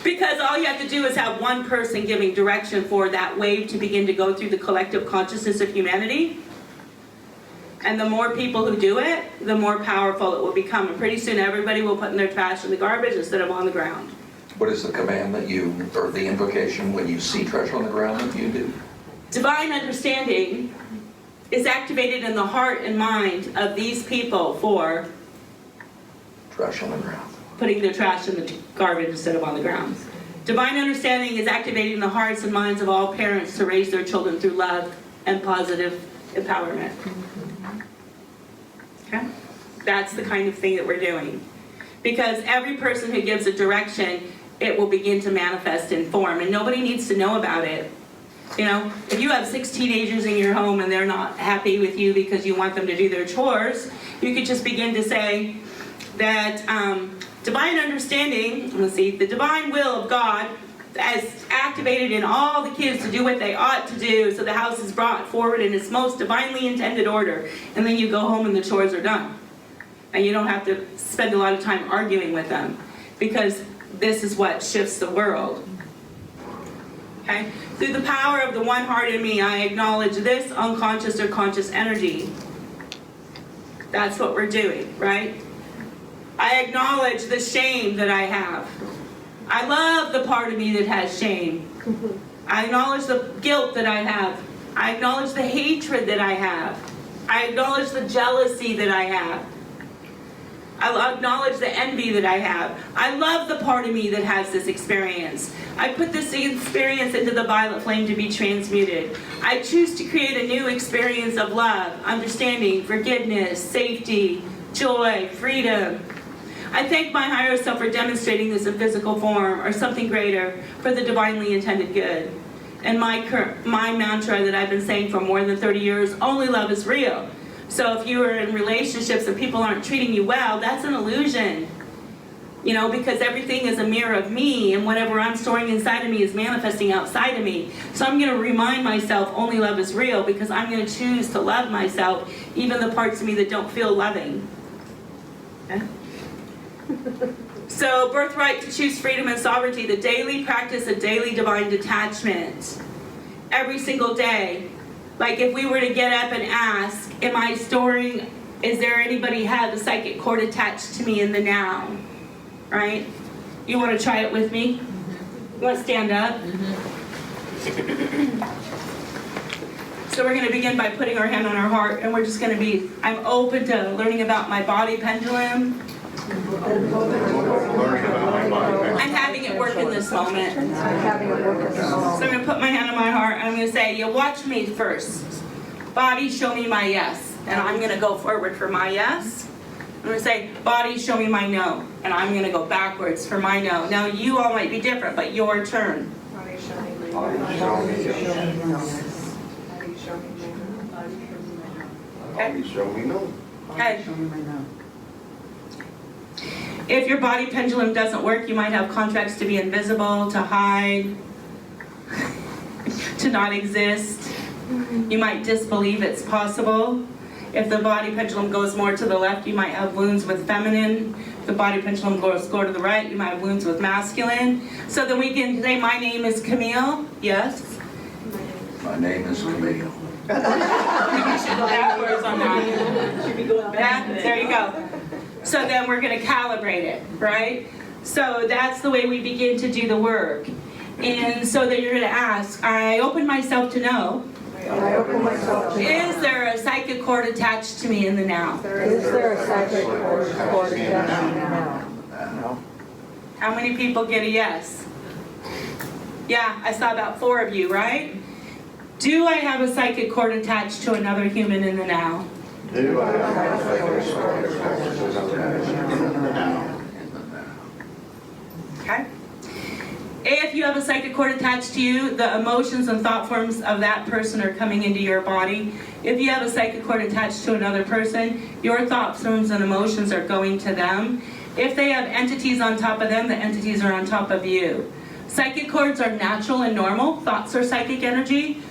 Because all you have to do is have one person giving direction for that wave to begin to go through the collective consciousness of humanity. And the more people who do it, the more powerful it will become. And pretty soon everybody will put in their trash in the garbage instead of on the ground. What is the command that you, or the invocation when you see trash on the ground that you do? Divine understanding is activated in the heart and mind of these people for Trash on the ground. putting their trash in the garbage instead of on the ground. Divine understanding is activating the hearts and minds of all parents to raise their children through love and positive empowerment. Okay? That's the kind of thing that we're doing. Because every person who gives a direction, it will begin to manifest in form, and nobody needs to know about it. You know, if you have 6 teenagers in your home and they're not happy with you because you want them to do their chores, you could just begin to say that divine understanding, let's see, the divine will of God as activated in all the kids to do what they ought to do, so the house is brought forward in its most divinely intended order, and then you go home and the chores are done. And you don't have to spend a lot of time arguing with them, because this is what shifts the world. Okay? Through the power of the one heart in me, I acknowledge this unconscious or conscious energy. That's what we're doing, right? I acknowledge the shame that I have. I love the part of me that has shame. I acknowledge the guilt that I have. I acknowledge the hatred that I have. I acknowledge the jealousy that I have. I acknowledge the envy that I have. I love the part of me that has this experience. I put this experience into the violet flame to be transmuted. I choose to create a new experience of love, understanding, forgiveness, safety, joy, freedom. I thank my higher self for demonstrating this in physical form or something greater for the divinely intended good. And my mantra that I've been saying for more than 30 years, only love is real. So if you are in relationships and people aren't treating you well, that's an illusion. You know, because everything is a mirror of me, and whatever I'm storing inside of me is manifesting outside of me. So I'm going to remind myself only love is real, because I'm going to choose to love myself, even the parts of me that don't feel loving. Okay? So, birthright to choose freedom and sovereignty, the daily practice of daily divine detachment. Every single day. Like if we were to get up and ask, am I storing, is there anybody have a psychic cord attached to me in the now? Right? You want to try it with me? You want to stand up? So we're going to begin by putting our hand on our heart, and we're just going to be, I'm open to learning about my body pendulum. I'm having it work in this moment. So I'm going to put my hand on my heart, and I'm going to say, you watch me first. Body, show me my yes. And I'm going to go forward for my yes. I'm going to say, body, show me my no. And I'm going to go backwards for my no. Now, you all might be different, but your turn. Body, show me my no. Okay. If your body pendulum doesn't work, you might have contracts to be invisible, to hide, to not exist. You might disbelieve it's possible. If the body pendulum goes more to the left, you might have wounds with feminine. If the body pendulum goes to the right, you might have wounds with masculine. So then we can say, my name is Camille. Yes? My name is Camille. Backwards on that. There you go. So then we're going to calibrate it, right? So that's the way we begin to do the work. And so then you're going to ask, I open myself to know. Is there a psychic cord attached to me in the now? Is there a psychic cord attached to me now? How many people get a yes? Yeah, I saw about 4 of you, right? Do I have a psychic cord attached to another human in the now? Do I have a psychic cord attached to another human in the now? Okay. If you have a psychic cord attached to you, the emotions and thought forms of that person are coming into your body. If you have a psychic cord attached to another person, your thought forms and emotions are going to them. If they have entities on top of them, the entities are on top of you. Psychic cords are natural and normal. Thoughts are psychic energy.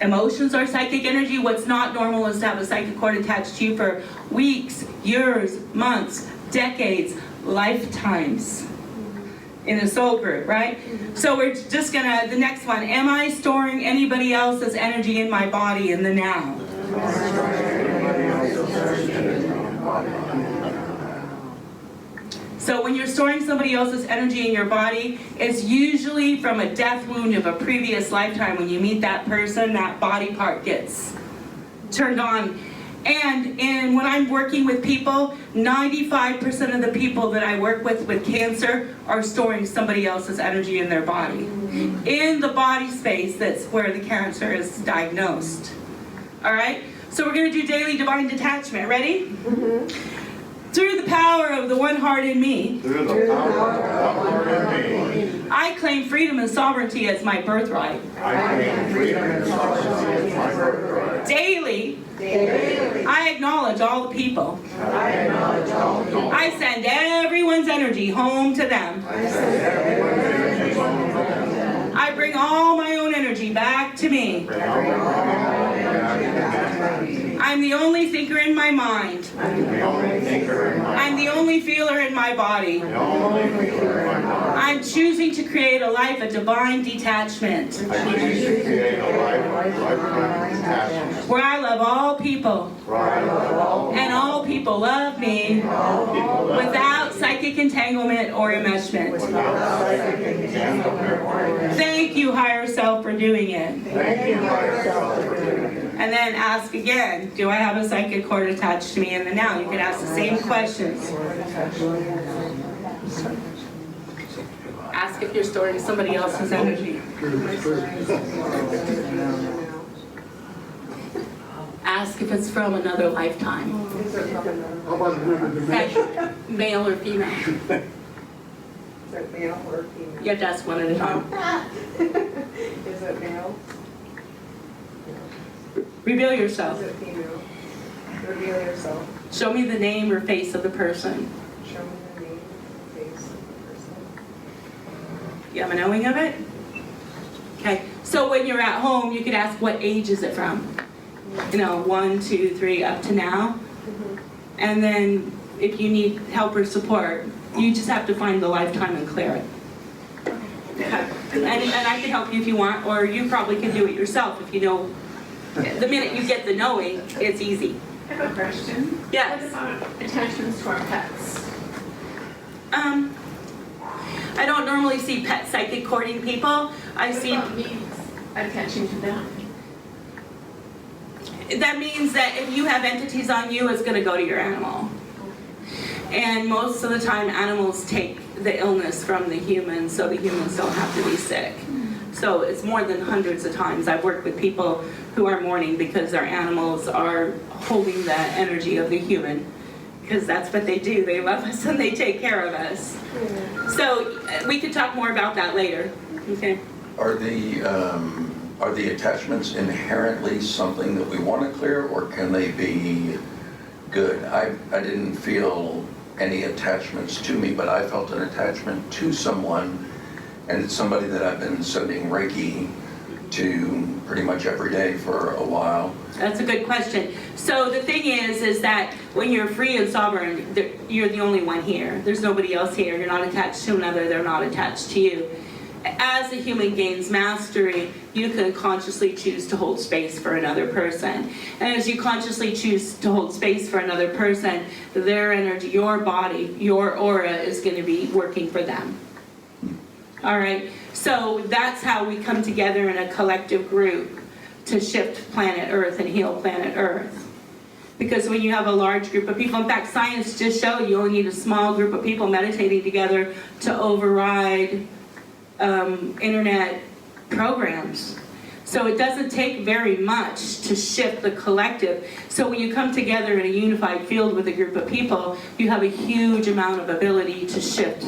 Emotions are psychic energy. What's not normal is to have a psychic cord attached to you for weeks, years, months, decades, lifetimes. In a soul group, right? So we're just gonna, the next one, am I storing anybody else's energy in my body in the now? So when you're storing somebody else's energy in your body, it's usually from a death wound of a previous lifetime. When you meet that person, that body part gets turned on. And when I'm working with people, 95% of the people that I work with cancer are storing somebody else's energy in their body. In the body space, that's where the cancer is diagnosed. All right? So we're going to do daily divine detachment. Ready? Mm-hmm. Through the power of the one heart in me, Through the power of the one heart in me, I claim freedom and sovereignty as my birthright. I claim freedom and sovereignty as my birthright. Daily, I acknowledge all the people. I send everyone's energy home to them. I bring all my own energy back to me. I'm the only thinker in my mind. I'm the only feeler in my body. I'm choosing to create a life of divine detachment. Where I love all people. And all people love me without psychic entanglement or enmeshment. Thank you, higher self, for doing it. And then ask again, do I have a psychic cord attached to me in the now? You can ask the same questions. Ask if you're storing somebody else's energy. ask if it's from another lifetime. How about another dimension? Okay. Male or female. Is it male or female? You have to ask one at a time. Is it male? Reveal Is yourself. it female? Reveal yourself. Show me the name or face of the person. Show me the name, face of the person. You have a knowing of it? Okay. So when you're at home, you could ask, what age is it from? 1, 2, 3, up to now. And then if you need help or support, you just have to find the lifetime and clear it. Okay. And I can help you if you want, or you probably can do it yourself if you know. The minute you get the knowing, it's easy. I have a question. Yes. What about attachments to our pets? I don't normally see pet psychic courting people. I What see. about me attaching to them? That means that if you have entities on you, it's going to go to your animal. And most of the time, animals take the illness from the humans, so the humans don't have to be sick. So it's more than hundreds of times I've worked with people who are mourning because their animals are holding the energy of the human. Because that's what they do. They love us and they take care of us. So we could talk more about that later. Okay. Are the attachments inherently something that we want to clear, or can they be good? I didn't feel any attachments to me, but I felt an attachment to someone, and it's somebody that I've been sending Reiki to pretty much every day for a while. That's a good question. So the thing is that when you're free and sovereign, you're the only one here. There's nobody else here. You're not attached to another. They're not attached to you. As a human gains mastery, you can consciously choose to hold space for another person. And as you consciously choose to hold space for another person, their energy, your body, your aura is going to be working for them. All right? So that's how we come together in a collective group to shift planet Earth and heal planet Earth. Because when you have a large group of people, in fact, science just showed you only need a small group of people meditating together to override internet programs. So it doesn't take very much to shift the collective. So when you come together in a unified field with a group of people, you have a huge amount of ability to shift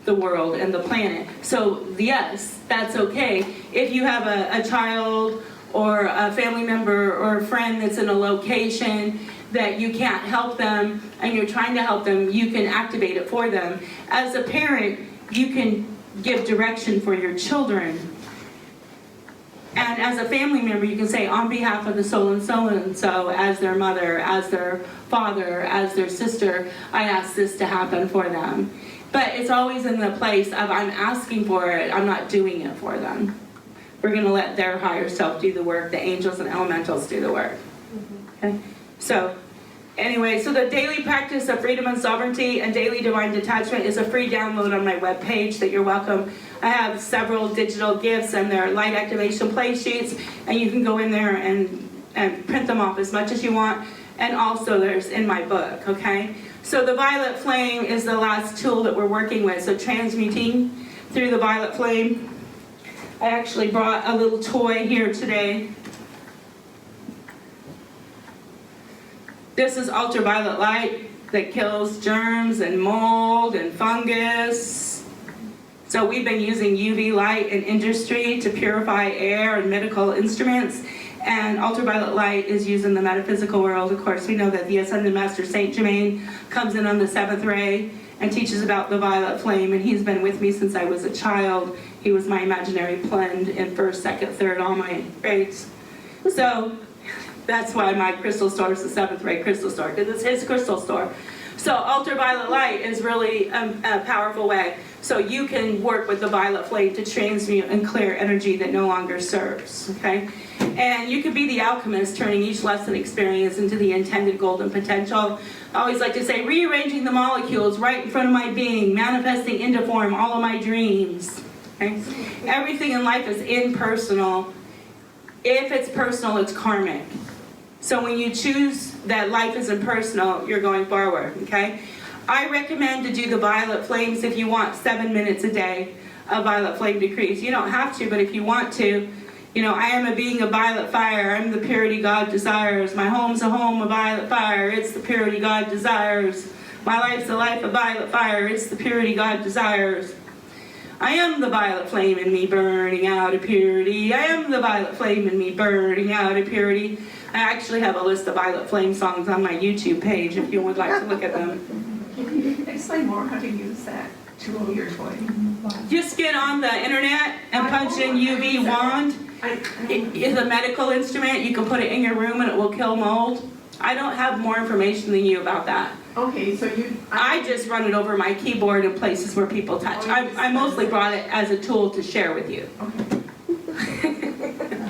the world and the planet. So yes, that's okay. If you have a child or a family member or a friend that's in a location that you can't help them and you're trying to help them, you can activate it for them. As a parent, you can give direction for your children. And as a family member, you can say, on behalf of the so and so, as their mother, as their father, as their sister, I ask this to happen for them. But it's always in the place of, I'm asking for it, I'm not doing it for them. We're going to let their higher self do the work, the angels and elementals do the work. Okay? So, anyway, so the daily practice of freedom and sovereignty and daily divine detachment is a free download on my webpage that you're welcome. I have several digital gifts and they're light activation play sheets, and you can go in there and print them off as much as you want. And also there's in my book, okay? So the violet flame is the last tool that we're working with. So transmuting through the violet flame. I actually brought a little toy here today. This is ultraviolet light that kills germs and mold and fungus. So we've been using UV light in industry to purify air and medical instruments. And ultraviolet light is used in the metaphysical world. Of course, we know that the Ascended Master Saint Germain comes in on the 7th ray and teaches about the violet flame. And he's been with me since I was a child. He was my imaginary blend in 1st, 2nd, 3rd, all my grades. So that's why my crystal store is the 7th ray crystal store, because it's his crystal store. So ultraviolet light is really a powerful way. So you can work with the violet flame to transmute and clear energy that no longer serves, okay? And you could be the alchemist, turning each lesson experience into the intended golden potential. I always like to say, rearranging the molecules right in front of my being, manifesting into form all of my dreams, okay? Everything in life is impersonal. If it's personal, it's karmic. So when you choose that life is impersonal, you're going forward, okay? I recommend to do the violet flames if you want 7 minutes a day of violet flame decrease. You don't have to, but if you want to, You know, I am a being of violet fire. I'm the purity God desires. My home's a home of violet fire. It's the purity God desires. My life's a life of violet fire. It's the purity God desires. I am the violet flame in me burning out of purity. I am the violet flame in me burning out of purity. I actually have a list of violet flame songs on my YouTube page if you would like to look at them. Can you explain more how to use that tool you're toying? Just get on the internet and punch in UV wand. It is a medical instrument. You can put it in your room and it will kill mold. I don't have more information than you about that. Okay, so I just run it over my keyboard in places where people touch. I mostly brought it as a tool to share with you. Okay.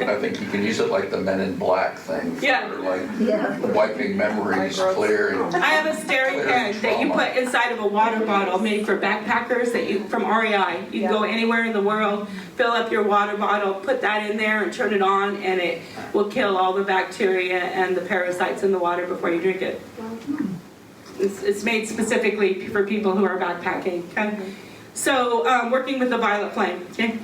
I think you can use it like the Men in Black thing for Yeah. like wiping memories clear. I have a staring pen that you put inside of a water bottle made for backpackers that you from REI. You can go anywhere in the world, fill up your water bottle, put that in there and turn it on, and it will kill all the bacteria and the parasites in the water before you drink it. It's made specifically for people who are backpacking. Okay? So working with the violet flame. Okay?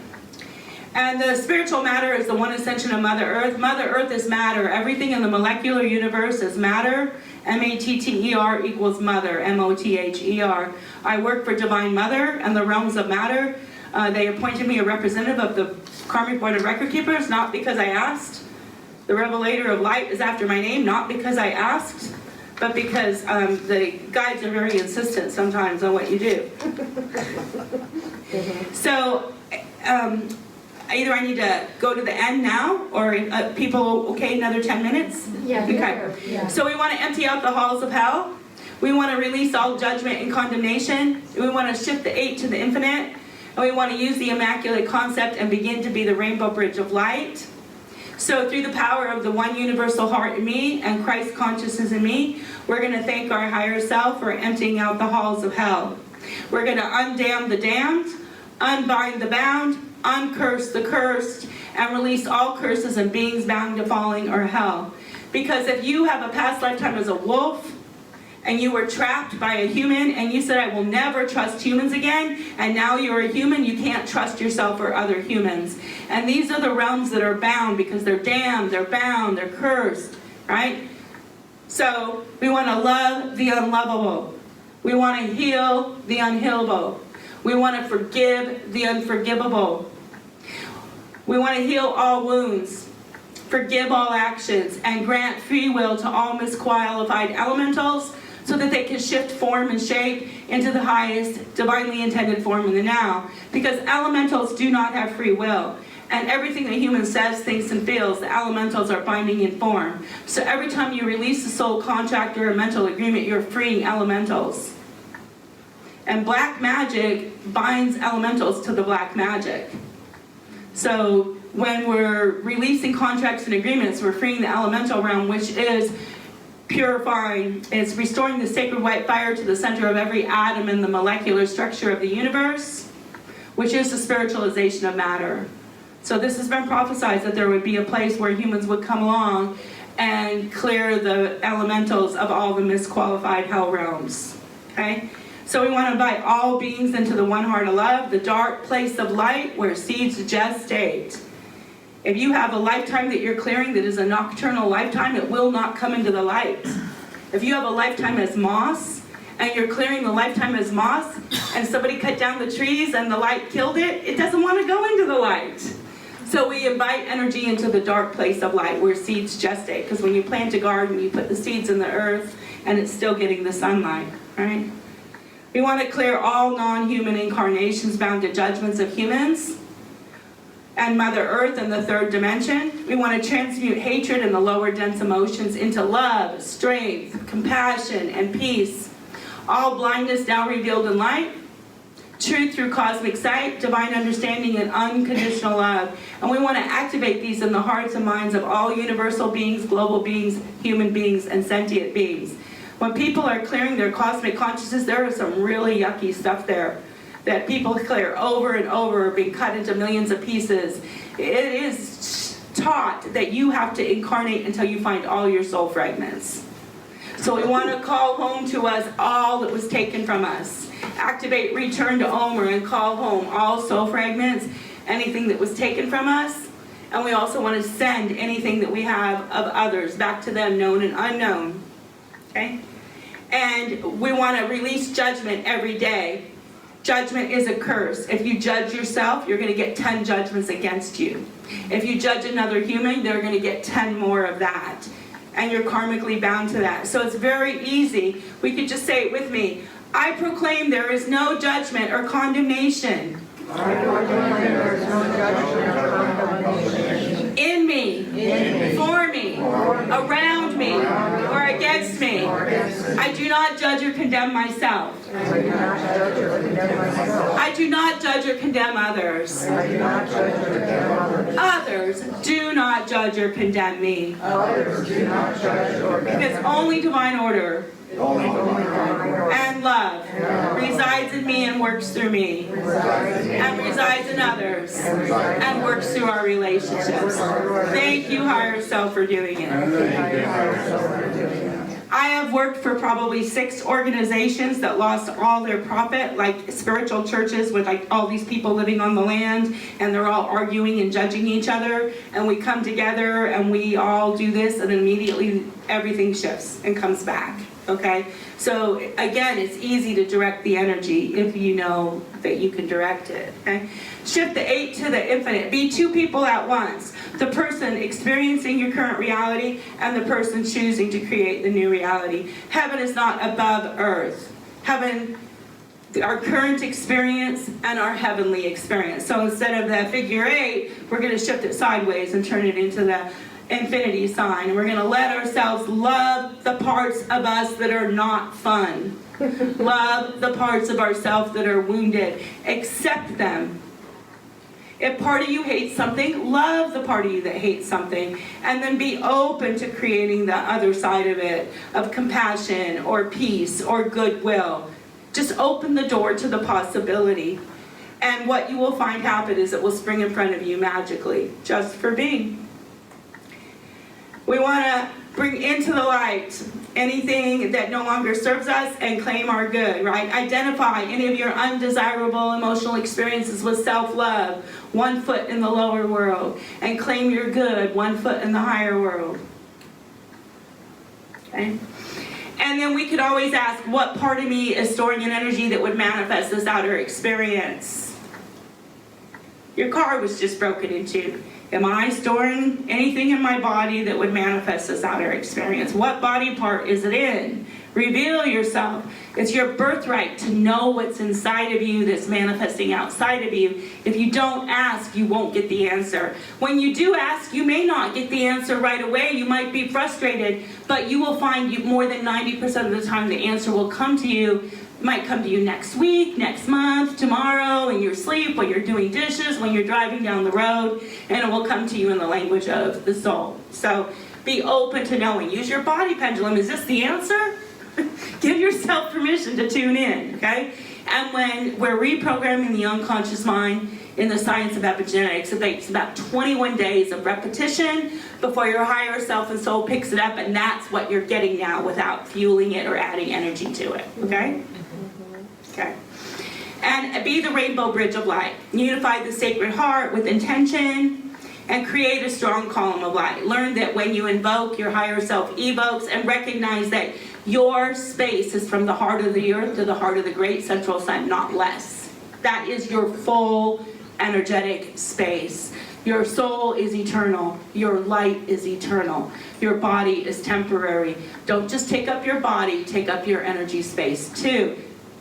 And the spiritual matter is the one ascension of Mother Earth. Mother Earth is matter. Everything in the molecular universe is matter. M-A-T-T-E-R equals mother. M-O-T-H-E-R. I work for Divine Mother and the realms of matter. They appointed me a representative of the Karmic Board of Record Keepers, not because I asked. The Revelator of Light is after my name, not because I asked, but because the guides are very insistent sometimes on what you do. So, either I need to go to the end now, or people okay, another 10 minutes? Yeah. Okay. Yeah. So we want to empty out the halls of hell. We want to release all judgment and condemnation. We want to shift the 8 to the infinite. And we want to use the Immaculate Concept and begin to be the rainbow bridge of light. So through the power of the one universal heart in me and Christ consciousness in me, we're going to thank our higher self for emptying out the halls of hell. We're going to undamn the damned, unbind the bound, uncurse the cursed, and release all curses and beings bound to falling or hell. Because if you have a past lifetime as a wolf, and you were trapped by a human, and you said, I will never trust humans again, and now you're a human, you can't trust yourself or other humans. And these are the realms that are bound because they're damned, they're bound, they're cursed, right? So we want to love the unlovable. We want to heal the unhealable. We want to forgive the unforgivable. We want to heal all wounds, forgive all actions, and grant free will to all misqualified elementals so that they can shift form and shape into the highest divinely intended form in the now. Because elementals do not have free will. And everything that human says, thinks, and feels, the elementals are binding in form. So every time you release a soul contract or a mental agreement, you're freeing elementals. And black magic binds elementals to the black magic. So when we're releasing contracts and agreements, we're freeing the elemental realm, which is purifying, it's restoring the sacred white fire to the center of every atom in the molecular structure of the universe, which is the spiritualization of matter. So this has been prophesied that there would be a place where humans would come along and clear the elementals of all the misqualified hell realms. Okay? So we want to invite all beings into the one heart of love, the dark place of light where seeds gestate. If you have a lifetime that you're clearing that is a nocturnal lifetime, it will not come into the light. If you have a lifetime as moss, and you're clearing the lifetime as moss, and somebody cut down the trees and the light killed it, it doesn't want to go into the light. So we invite energy into the dark place of light where seeds gestate. Because when you plant a garden, you put the seeds in the earth, and it's still getting the sunlight, right? We want to clear all non-human incarnations bound to judgments of humans and Mother Earth in the third dimension. We want to transmute hatred and the lower dense emotions into love, strength, compassion, and peace. All blindness now revealed in light. Truth through cosmic sight, divine understanding, and unconditional love. And we want to activate these in the hearts and minds of all universal beings, global beings, human beings, and sentient beings. When people are clearing their cosmic consciousness, there is some really yucky stuff there that people clear over and over, being cut into millions of pieces. It is taught that you have to incarnate until you find all your soul fragments. So we want to call home to us all that was taken from us. Activate, return to Omer, and call home all soul fragments, anything that was taken from us, And we also want to send anything that we have of others back to them, known and unknown. Okay? And we want to release judgment every day. Judgment is a curse. If you judge yourself, you're going to get 10 judgments against you. If you judge another human, they're going to get 10 more of that. And you're karmically bound to that. So it's very easy. We could just say it with me. I proclaim there is no judgment or condemnation in me, for me, around me, or against me. I do not judge or condemn myself. I do not judge or condemn others. Others do not judge or condemn me. Because only divine order and love resides in me and works through me, and resides in others and works through our relationships. Thank you, higher self, for doing it. I have worked for probably 6 organizations that lost all their profit, like spiritual churches with like all these people living on the land, and they're all arguing and judging each other, and we come together and we all do this, and then immediately everything shifts and comes back. Okay, so again, it's easy to direct the energy if you know that you can direct it. Okay, shift the 8 to the infinite. Be 2 people at once. The person experiencing your current reality and the person choosing to create the new reality. Heaven is not above earth. Heaven, our current experience and our heavenly experience. So instead of the figure 8, we're going to shift it sideways and turn it into the infinity sign. And we're going to let ourselves love the parts of us that are not fun. Love the parts of ourselves that are wounded. Accept them. If part of you hates something, love the part of you that hates something. And then be open to creating the other side of it, of compassion or peace or goodwill. Just open the door to the possibility. And what you will find happen is it will spring in front of you magically, just for being. We want to bring into the light anything that no longer serves us and claim our good, right? Identify any of your undesirable emotional experiences with self-love, 1 foot in the lower world, and claim your good, 1 foot in the higher world. Okay? And then we could always ask, what part of me is storing an energy that would manifest this outer experience? Your car was just broken into. Am I storing anything in my body that would manifest this outer experience? What body part is it in? Reveal yourself. It's your birthright to know what's inside of you that's manifesting outside of you. If you don't ask, you won't get the answer. When you do ask, you may not get the answer right away. You might be frustrated, but you will find more than 90% of the time the answer will come to you. It might come to you next week, next month, tomorrow, in your sleep, when you're doing dishes, when you're driving down the road, and it will come to you in the language of the soul. So be open to knowing. Use your body pendulum. Is this the answer? Give yourself permission to tune in, okay? And when we're reprogramming the unconscious mind in the science of epigenetics, it takes about 21 days of repetition before your higher self and soul picks it up, and that's what you're getting now without fueling it or adding energy to it, okay? Okay. And be the rainbow bridge of light. Unify the sacred heart with intention and create a strong column of light. Learn that when you invoke, your higher self evokes, and recognize that your space is from the heart of the earth to the heart of the great central sun, not less. That is your full energetic space. Your soul is eternal. Your light is eternal. Your body is temporary. Don't just take up your body, take up your energy space too.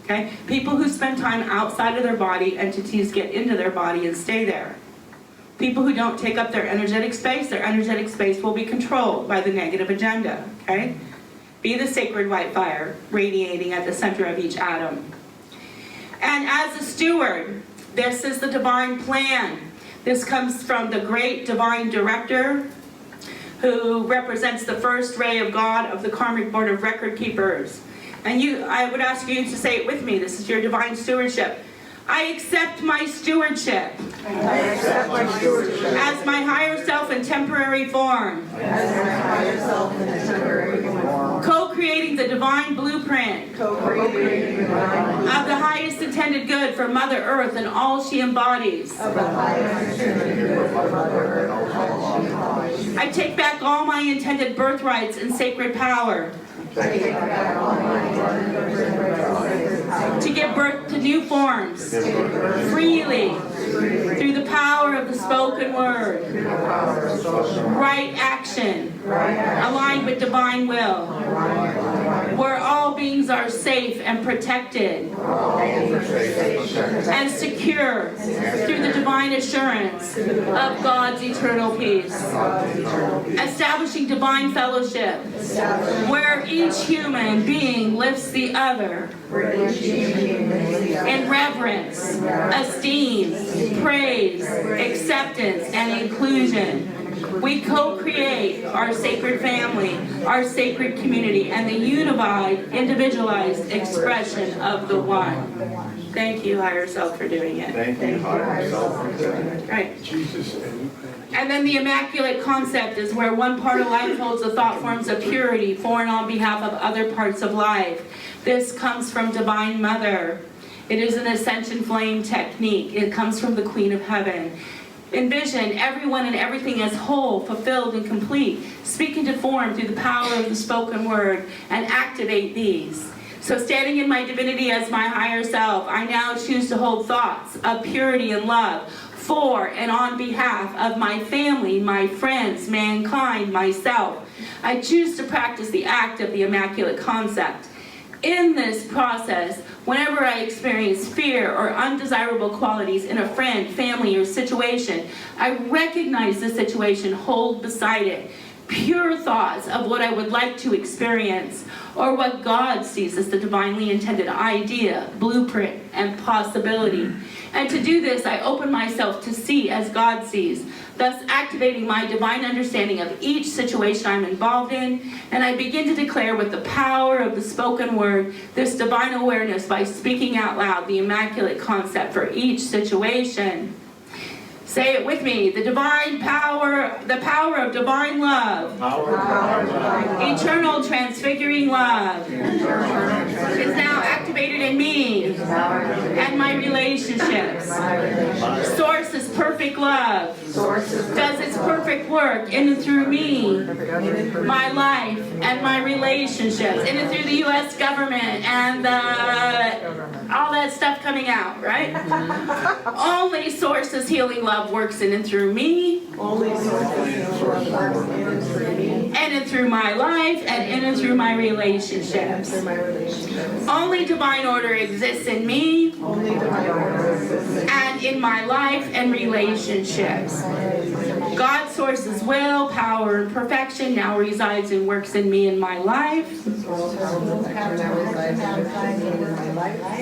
Okay? People who spend time outside of their body, entities get into their body and stay there. People who don't take up their energetic space will be controlled by the negative agenda. Okay? Be the sacred white fire radiating at the center of each atom. And as a steward, this is the divine plan. This comes from the great divine director who represents the first ray of God of the karmic board of record keepers. And I would ask you to say it with me. This is your divine stewardship. I accept my stewardship. I accept my stewardship as my higher self in temporary form. As my higher self in temporary form. Co-creating the divine blueprint of the highest intended good for Mother Earth and all she embodies. I take back all my intended birthrights and sacred power to give birth to new forms freely through the power of the spoken word, right action, aligned with divine will, where all beings are safe and protected and secure through the divine assurance of God's eternal peace, establishing divine fellowship, where each human being lifts the other in reverence, esteem, praise, acceptance, and inclusion. We co-create our sacred family, our sacred community, and the unified, individualized expression of the One. Thank you, Higher Self, for doing it. Thank you, Higher Self, for doing it. Right. Jesus. And then the Immaculate Concept is where one part of life holds the thought forms of purity for and on behalf of other parts of life. This comes from Divine Mother. It is an Ascension flame technique. It comes from the Queen of Heaven. Envision everyone and everything as whole, fulfilled, and complete. Speak into form through the power of the spoken word and activate these. So standing in my divinity as my higher self, I now choose to hold thoughts of purity and love for and on behalf of my family, my friends, mankind, myself. I choose to practice the act of the Immaculate Concept. In this process, whenever I experience fear or undesirable qualities in a friend, family, or situation, I recognize the situation, hold beside it pure thoughts of what I would like to experience, or what God sees as the divinely intended idea, blueprint, and possibility. And to do this, I open myself to see as God sees, thus activating my divine understanding of each situation I'm involved in, and I begin to declare with the power of the spoken word this divine awareness by speaking out loud the Immaculate Concept for each situation. Say it with me. The divine power, the power of divine love, eternal transfiguring love, is now activated in me and my relationships. Source's perfect love does its perfect work in and through me, my life, and my relationships, in and through the U.S. government and all that stuff coming out, right? Only Source's healing love works in and through me, and in through my life, and in and through my relationships. Only divine order exists in me, and in my life and relationships. God's Source's will, power, and perfection now resides and works in me and my life.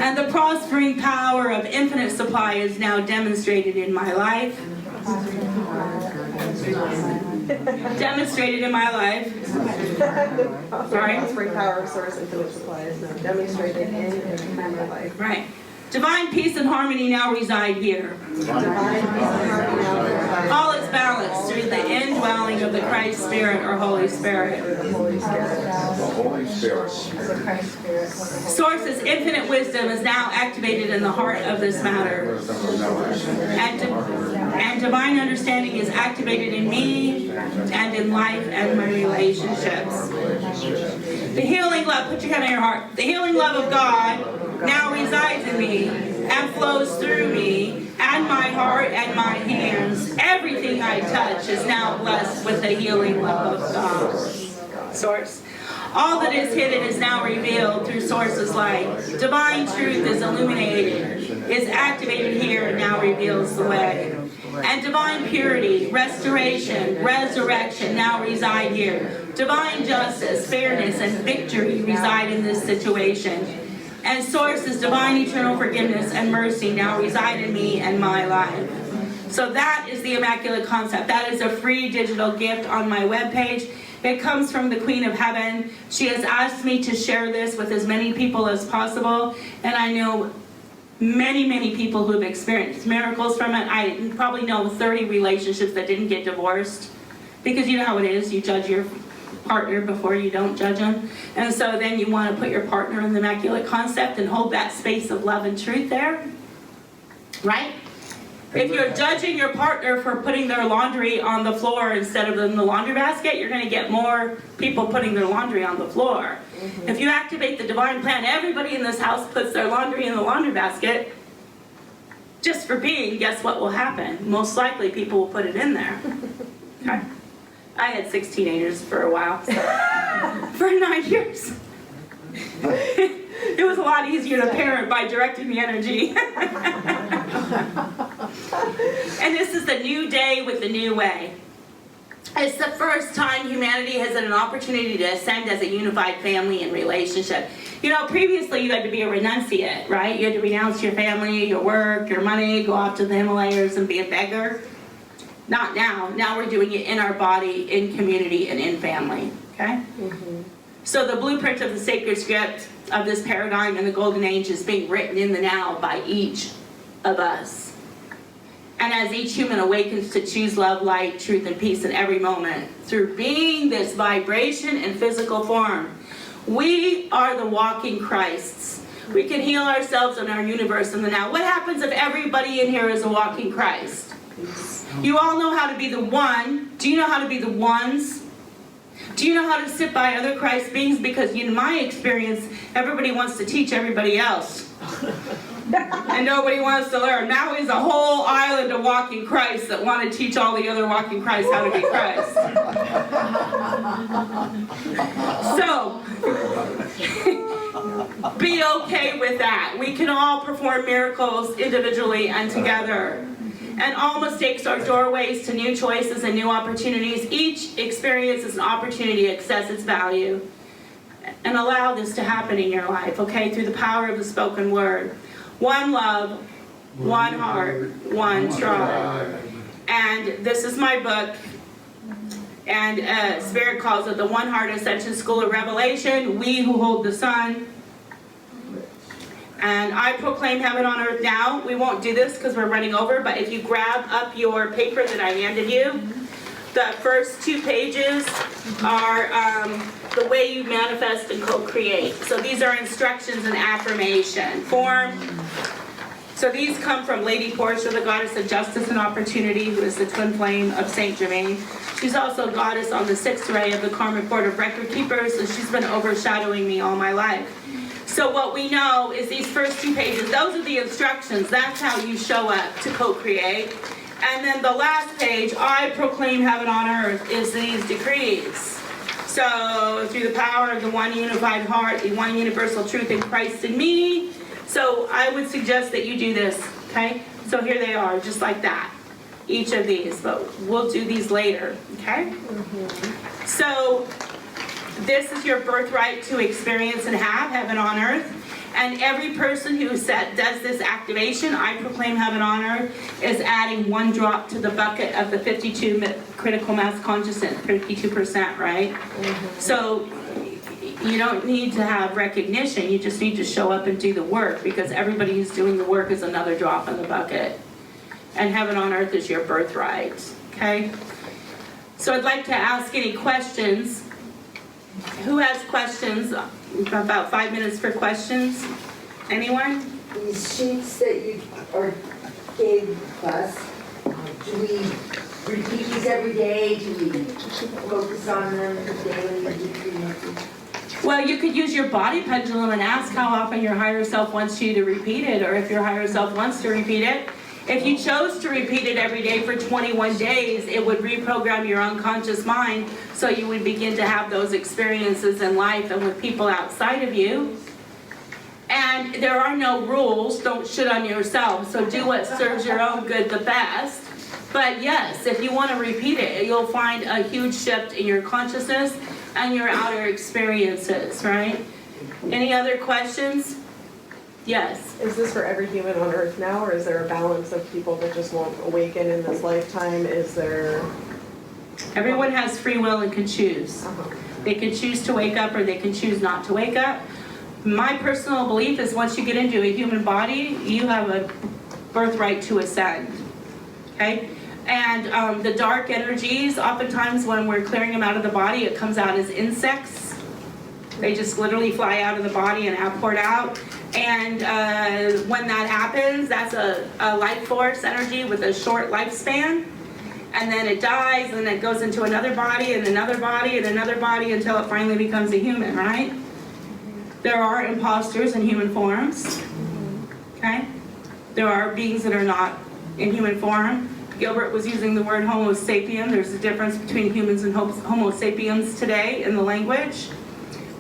And the prospering power of infinite supply is now demonstrated in my life. Demonstrated in my life. Sorry? Prospering power of Source infinite supply is now demonstrated in my life. Right. Divine peace and harmony now reside here. All is balanced through the indwelling of the Christ Spirit or Holy Spirit. Source's infinite wisdom is now activated in the heart of this matter. And divine understanding is activated in me and in life and my relationships. The healing love, put your hand on your heart. The healing love of God now resides in me and flows through me and my heart and my hands. Everything I touch is now blessed with the healing love of God. Source. All that is hidden is now revealed through Source's light. Divine truth is illuminated, is activated here, and now reveals the way. And divine purity, restoration, resurrection now reside here. Divine justice, fairness, and victory reside in this situation. And Source's divine eternal forgiveness and mercy now reside in me and my life. So that is the Immaculate Concept. That is a free digital gift on my webpage. It comes from the Queen of Heaven. She has asked me to share this with as many people as possible. And I know many, many people who have experienced miracles from it. I probably know 30 relationships that didn't get divorced. Because you know how it is. You judge your partner before you don't judge them. And so then you want to put your partner in the Immaculate Concept and hold that space of love and truth there, right? If you're judging your partner for putting their laundry on the floor instead of in the laundry basket, you're going to get more people putting their laundry on the floor. If you activate the divine plan, everybody in this house puts their laundry in the laundry basket, just for being, guess what will happen? Most likely people will put it in there. Okay? I had 6 teenagers for a while, for 9 years. It was a lot easier to parent by directing the energy. And this is the new day with the new way. It's the first time humanity has had an opportunity to ascend as a unified family and relationship. You know, previously you had to be a renunciate, right? You had to renounce your family, your work, your money, go off to the Himalayas and be a beggar. Not now. Now we're doing it in our body, in community, and in family, okay? So the blueprint of the sacred script of this paradigm in the Golden Age is being written in the now by each of us. And as each human awakens to choose love, light, truth, and peace in every moment, through being this vibration in physical form, we are the walking Christs. We can heal ourselves and our universe in the now. What happens if everybody in here is a walking Christ? You all know how to be the one. Do you know how to be the ones? Do you know how to sit by other Christ beings? Because in my experience, everybody wants to teach everybody else. And nobody wants to learn. Now is a whole island of walking Christ that want to teach all the other walking Christs how to be Christ. So, be okay with that. We can all perform miracles individually and together. And all mistakes are doorways to new choices and new opportunities. Each experience is an opportunity to access its value. And allow this to happen in your life, okay? Through the power of the spoken word. One love, one heart, one tribe. And this is my book. And Spirit calls it the One Heart Ascension School of Revelation. We who hold the sun. And I proclaim heaven on earth now. We won't do this because we're running over, but if you grab up your paper that I handed you, the first 2 pages are the way you manifest and co-create. So these are instructions and affirmation form. So these come from Lady Portia, the goddess of justice and opportunity, who is the twin flame of Saint Germain. She's also goddess on the 6th ray of the karmic board of record keepers, and she's been overshadowing me all my life. So what we know is these first 2 pages, those are the instructions. That's how you show up to co-create. And then the last page, I proclaim heaven on earth, is these decrees. So through the power of the one unified heart, the one universal truth in Christ in me. So I would suggest that you do this, okay? So here they are, just like that. Each of these, but we'll do these later, okay? So this is your birthright to experience and have heaven on earth. And every person who does this activation, I proclaim heaven on earth, is adding 1 drop to the bucket of the 52 critical mass consciousness, 52%, right? So you don't need to have recognition. You just need to show up and do the work, because everybody who's doing the work is another drop in the bucket. And heaven on earth is your birthright, okay? So I'd like to ask any questions. Who has questions? About 5 minutes for questions. Anyone? These sheets that you gave us, do we repeat these every day? Do we focus on them daily? Well, you could use your body pendulum and ask how often your higher self wants you to repeat it, or if your higher self wants to repeat it. If you chose to repeat it every day for 21 days, it would reprogram your unconscious mind, so you would begin to have those experiences in life and with people outside of you. And there are no rules. Don't shit on yourself. So do what serves your own good the best. But yes, if you want to repeat it, you'll find a huge shift in your consciousness and your outer experiences, right? Any other questions? Yes. Is this for every human on Earth now, or is there a balance of people that just won't awaken in this lifetime? Is there... Everyone has free will and can choose. They can choose to wake up, or they can choose not to wake up. My personal belief is once you get into a human body, you have a birthright to ascend. Okay? And the dark energies, oftentimes when we're clearing them out of the body, it comes out as insects. They just literally fly out of the body and poured out. And when that happens, that's a life force energy with a short lifespan. And then it dies, and then it goes into another body, and another body, and another body, until it finally becomes a human, right? There are imposters in human forms, okay? There are beings that are not in human form. Gilbert was using the word Homo sapien. There's a difference between humans and Homo sapiens today in the language.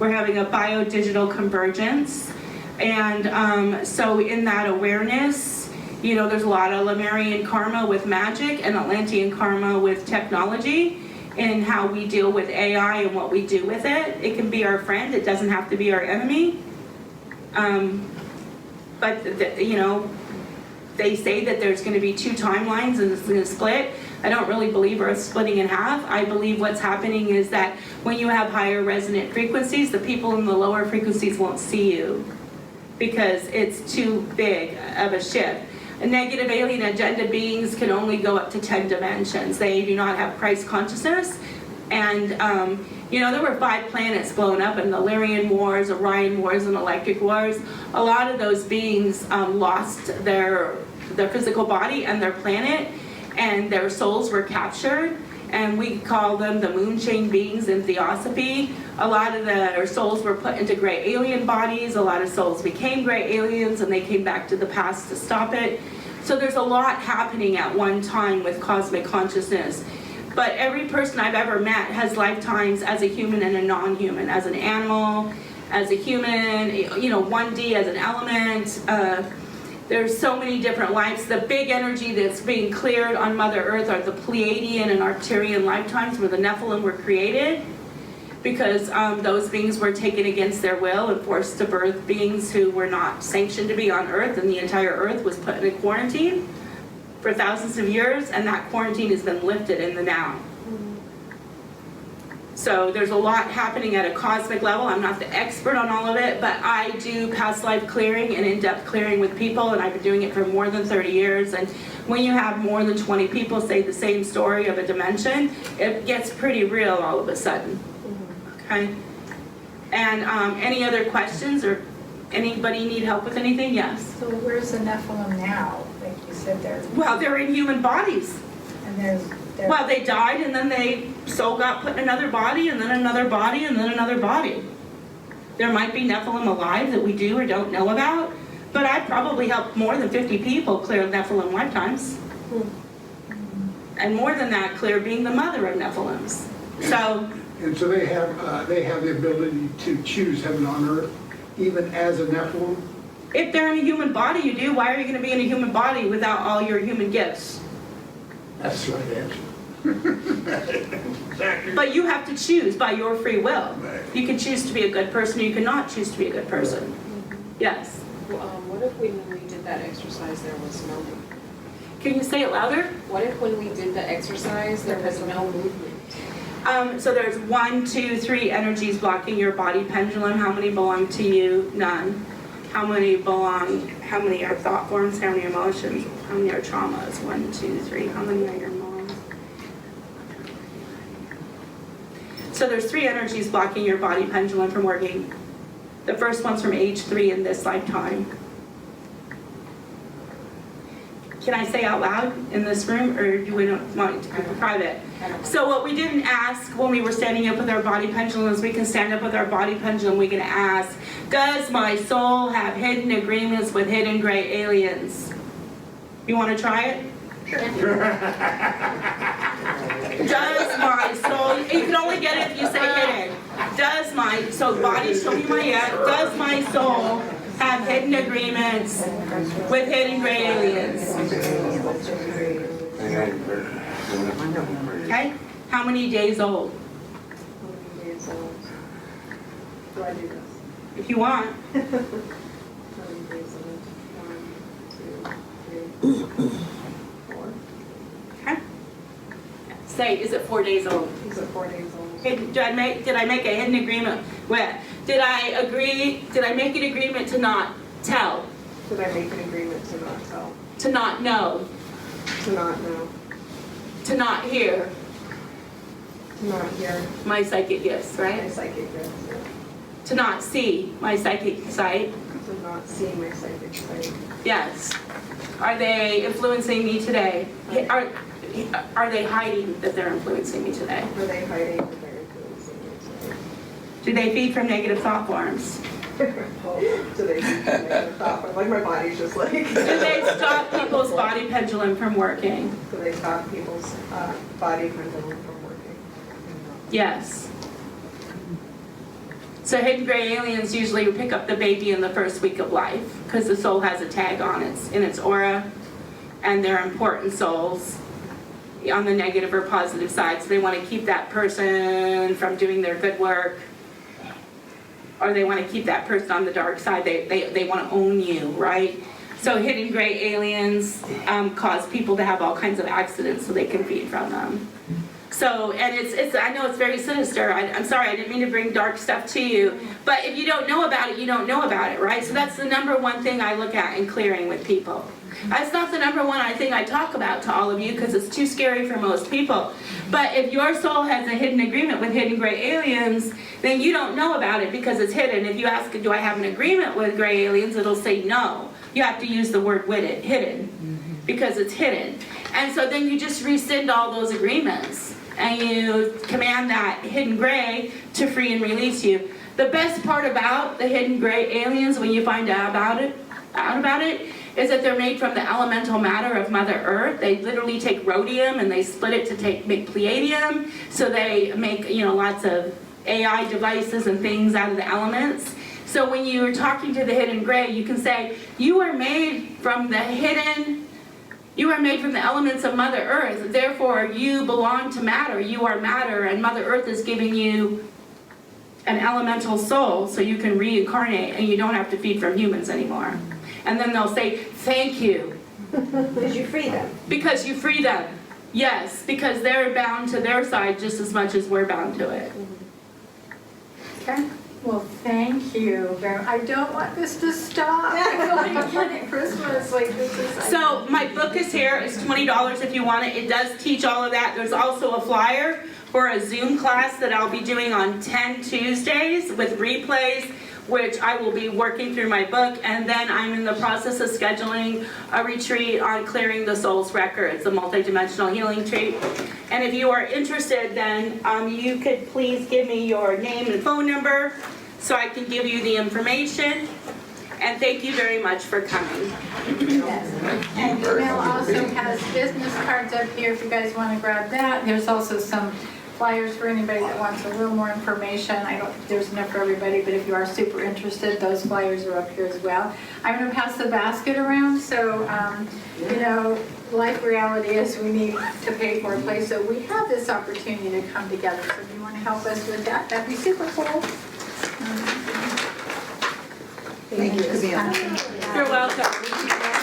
We're having a bio-digital convergence. And so in that awareness, you know, there's a lot of Lemurian karma with magic and Atlantean karma with technology and how we deal with AI and what we do with it. It can be our friend. It doesn't have to be our enemy. You know, they say that there's going to be 2 timelines and it's going to split. I don't really believe Earth's splitting in half. I believe what's happening is that when you have higher resonant frequencies, the people in the lower frequencies won't see you because it's too big of a shift. Negative alien agenda beings can only go up to 10 dimensions. They do not have Christ consciousness. And, you know, there were 5 planets blown up in the Lyrian Wars, Orion Wars, and Electric Wars. A lot of those beings lost their physical body and their planet, and their souls were captured. And we call them the moon chain beings in Theosophy. A lot of their souls were put into gray alien bodies. A lot of souls became gray aliens, and they came back to the past to stop it. So there's a lot happening at one time with cosmic consciousness. But every person I've ever met has lifetimes as a human and a non-human, as an animal, as a human, you know, 1D as an element. There's so many different lives. The big energy that's being cleared on Mother Earth are the Pleiadian and Arcturian lifetimes where the Nephilim were created, because those beings were taken against their will and forced to birth beings who were not sanctioned to be on Earth, and the entire Earth was put in a quarantine for thousands of years, and that quarantine has been lifted in the now. So there's a lot happening at a cosmic level. I'm not the expert on all of it, but I do past life clearing and in-depth clearing with people, and I've been doing it for more than 30 years. And when you have more than 20 people say the same story of a dimension, it gets pretty real all of a sudden. Okay? And any other questions, or anybody need help with anything? Yes? So where's the Nephilim now? Like you said, they're in human bodies. And well, they died, and then they soul got put in another body, and then another body, and then another body. There might be Nephilim alive that we do or don't know about, but I probably helped more than 50 people clear Nephilim lifetimes. And more than that, clear being the mother of Nephilims. So. And so they have the ability to choose heaven on earth, even as a Nephilim? If they're in a human body, you do. Why are you going to be in a human body without all your human gifts? That's the right answer. But you have to choose by your free will. You can choose to be a good person, or you cannot choose to be a good person. Yes? What if when we did that exercise there was no movement? Can you say it louder? What if when we did the exercise there was no movement? So there's 1, 2, 3 energies blocking your body pendulum. How many belong to you? None. How many are thought forms? How many emotions? How many are traumas? 1, 2, 3. How many are your moms? So there's 3 energies blocking your body pendulum from working. The first one's from age 3 in this lifetime. Can I say out loud in this room, or do we not want to keep it private? So what we didn't ask when we were standing up with our body pendulum is we can stand up with our body pendulum, we can ask, does my soul have hidden agreements with hidden gray aliens? You want to try it? Sure. Does my soul, you can only get it if you say hidden. So body, show me my head. Does my soul have hidden agreements with hidden gray aliens? Okay? How many days old? How many days old? Do I do this? If you want. How many days old? 1, 2, 3, 4. Okay? Say, is it 4 days old? Is it 4 days old? Okay, did I make a hidden agreement? Did I make an agreement to not tell? Did I make an agreement to not tell? To not know? To not know. To not hear To not hear my psychic gifts, my right? psychic gifts. To not see my psychic sight. To not see my psychic sight. Yes. Are they influencing me today? Are they hiding that they're influencing me today? Are they hiding that they're influencing me today? Do they feed from negative thought forms? Do they see negative thought? Like my body's just like. Do they stop people's body pendulum from working? Do they stop people's body pendulum from working? Yes. So hidden gray aliens usually pick up the baby in the first week of life because the soul has a tag on its aura, and they're important souls on the negative or positive side. So they want to keep that person from doing their good work, or they want to keep that person on the dark side. They want to own you, right? So hidden gray aliens cause people to have all kinds of accidents so they can feed from them. So, and it's I know it's very sinister. I'm sorry, I didn't mean to bring dark stuff to you. But if you don't know about it, you don't know about it, right? So that's the number one thing I look at in clearing with people. That's not the number one thing I talk about to all of you because it's too scary for most people. But if your soul has a hidden agreement with hidden gray aliens, then you don't know about it because it's hidden. If you ask, do I have an agreement with gray aliens, it'll say no. You have to use the word hidden, because it's hidden. And so then you just rescind all those agreements. And you command that hidden gray to free and release you. The best part about the hidden gray aliens, when you find out about it, is that they're made from the elemental matter of Mother Earth. They literally take rhodium and they split it to make palladium. So they make lots of AI devices and things out of the elements. So when you're talking to the hidden gray, you can say, you are made from the elements of Mother Earth, therefore you belong to matter, you are matter, and Mother Earth is giving you an elemental soul so you can reincarnate and you don't have to feed from humans anymore. And then they'll say, thank you. Because you free them. Because you free them. Yes, because they're bound to their side just as much as we're bound to it. Okay. Well, thank you very much. I don't want this to stop. I feel like getting Christmas. Like this is. So my book is here. It's $20 if you want it. It does teach all of that. There's also a flyer for a Zoom class that I'll be doing on 10 Tuesdays with replays, which I will be working through my book. And then I'm in the process of scheduling a retreat on clearing the soul's records, a multidimensional healing retreat. And if you are interested, then you could please give me your name and phone number so I can give you the information. And thank you very much for coming. Yes. And Camille also has business cards up here if you guys want to grab that. There's also some flyers for anybody that wants a little more information. There's enough for everybody, but if you are super interested, those flyers are up here as well. I'm going to pass the basket around, so life reality is we need to pay for a place, so we have this opportunity to come together. So if you want to help us with that, that'd be super cool. Thank you, Camille. You're welcome.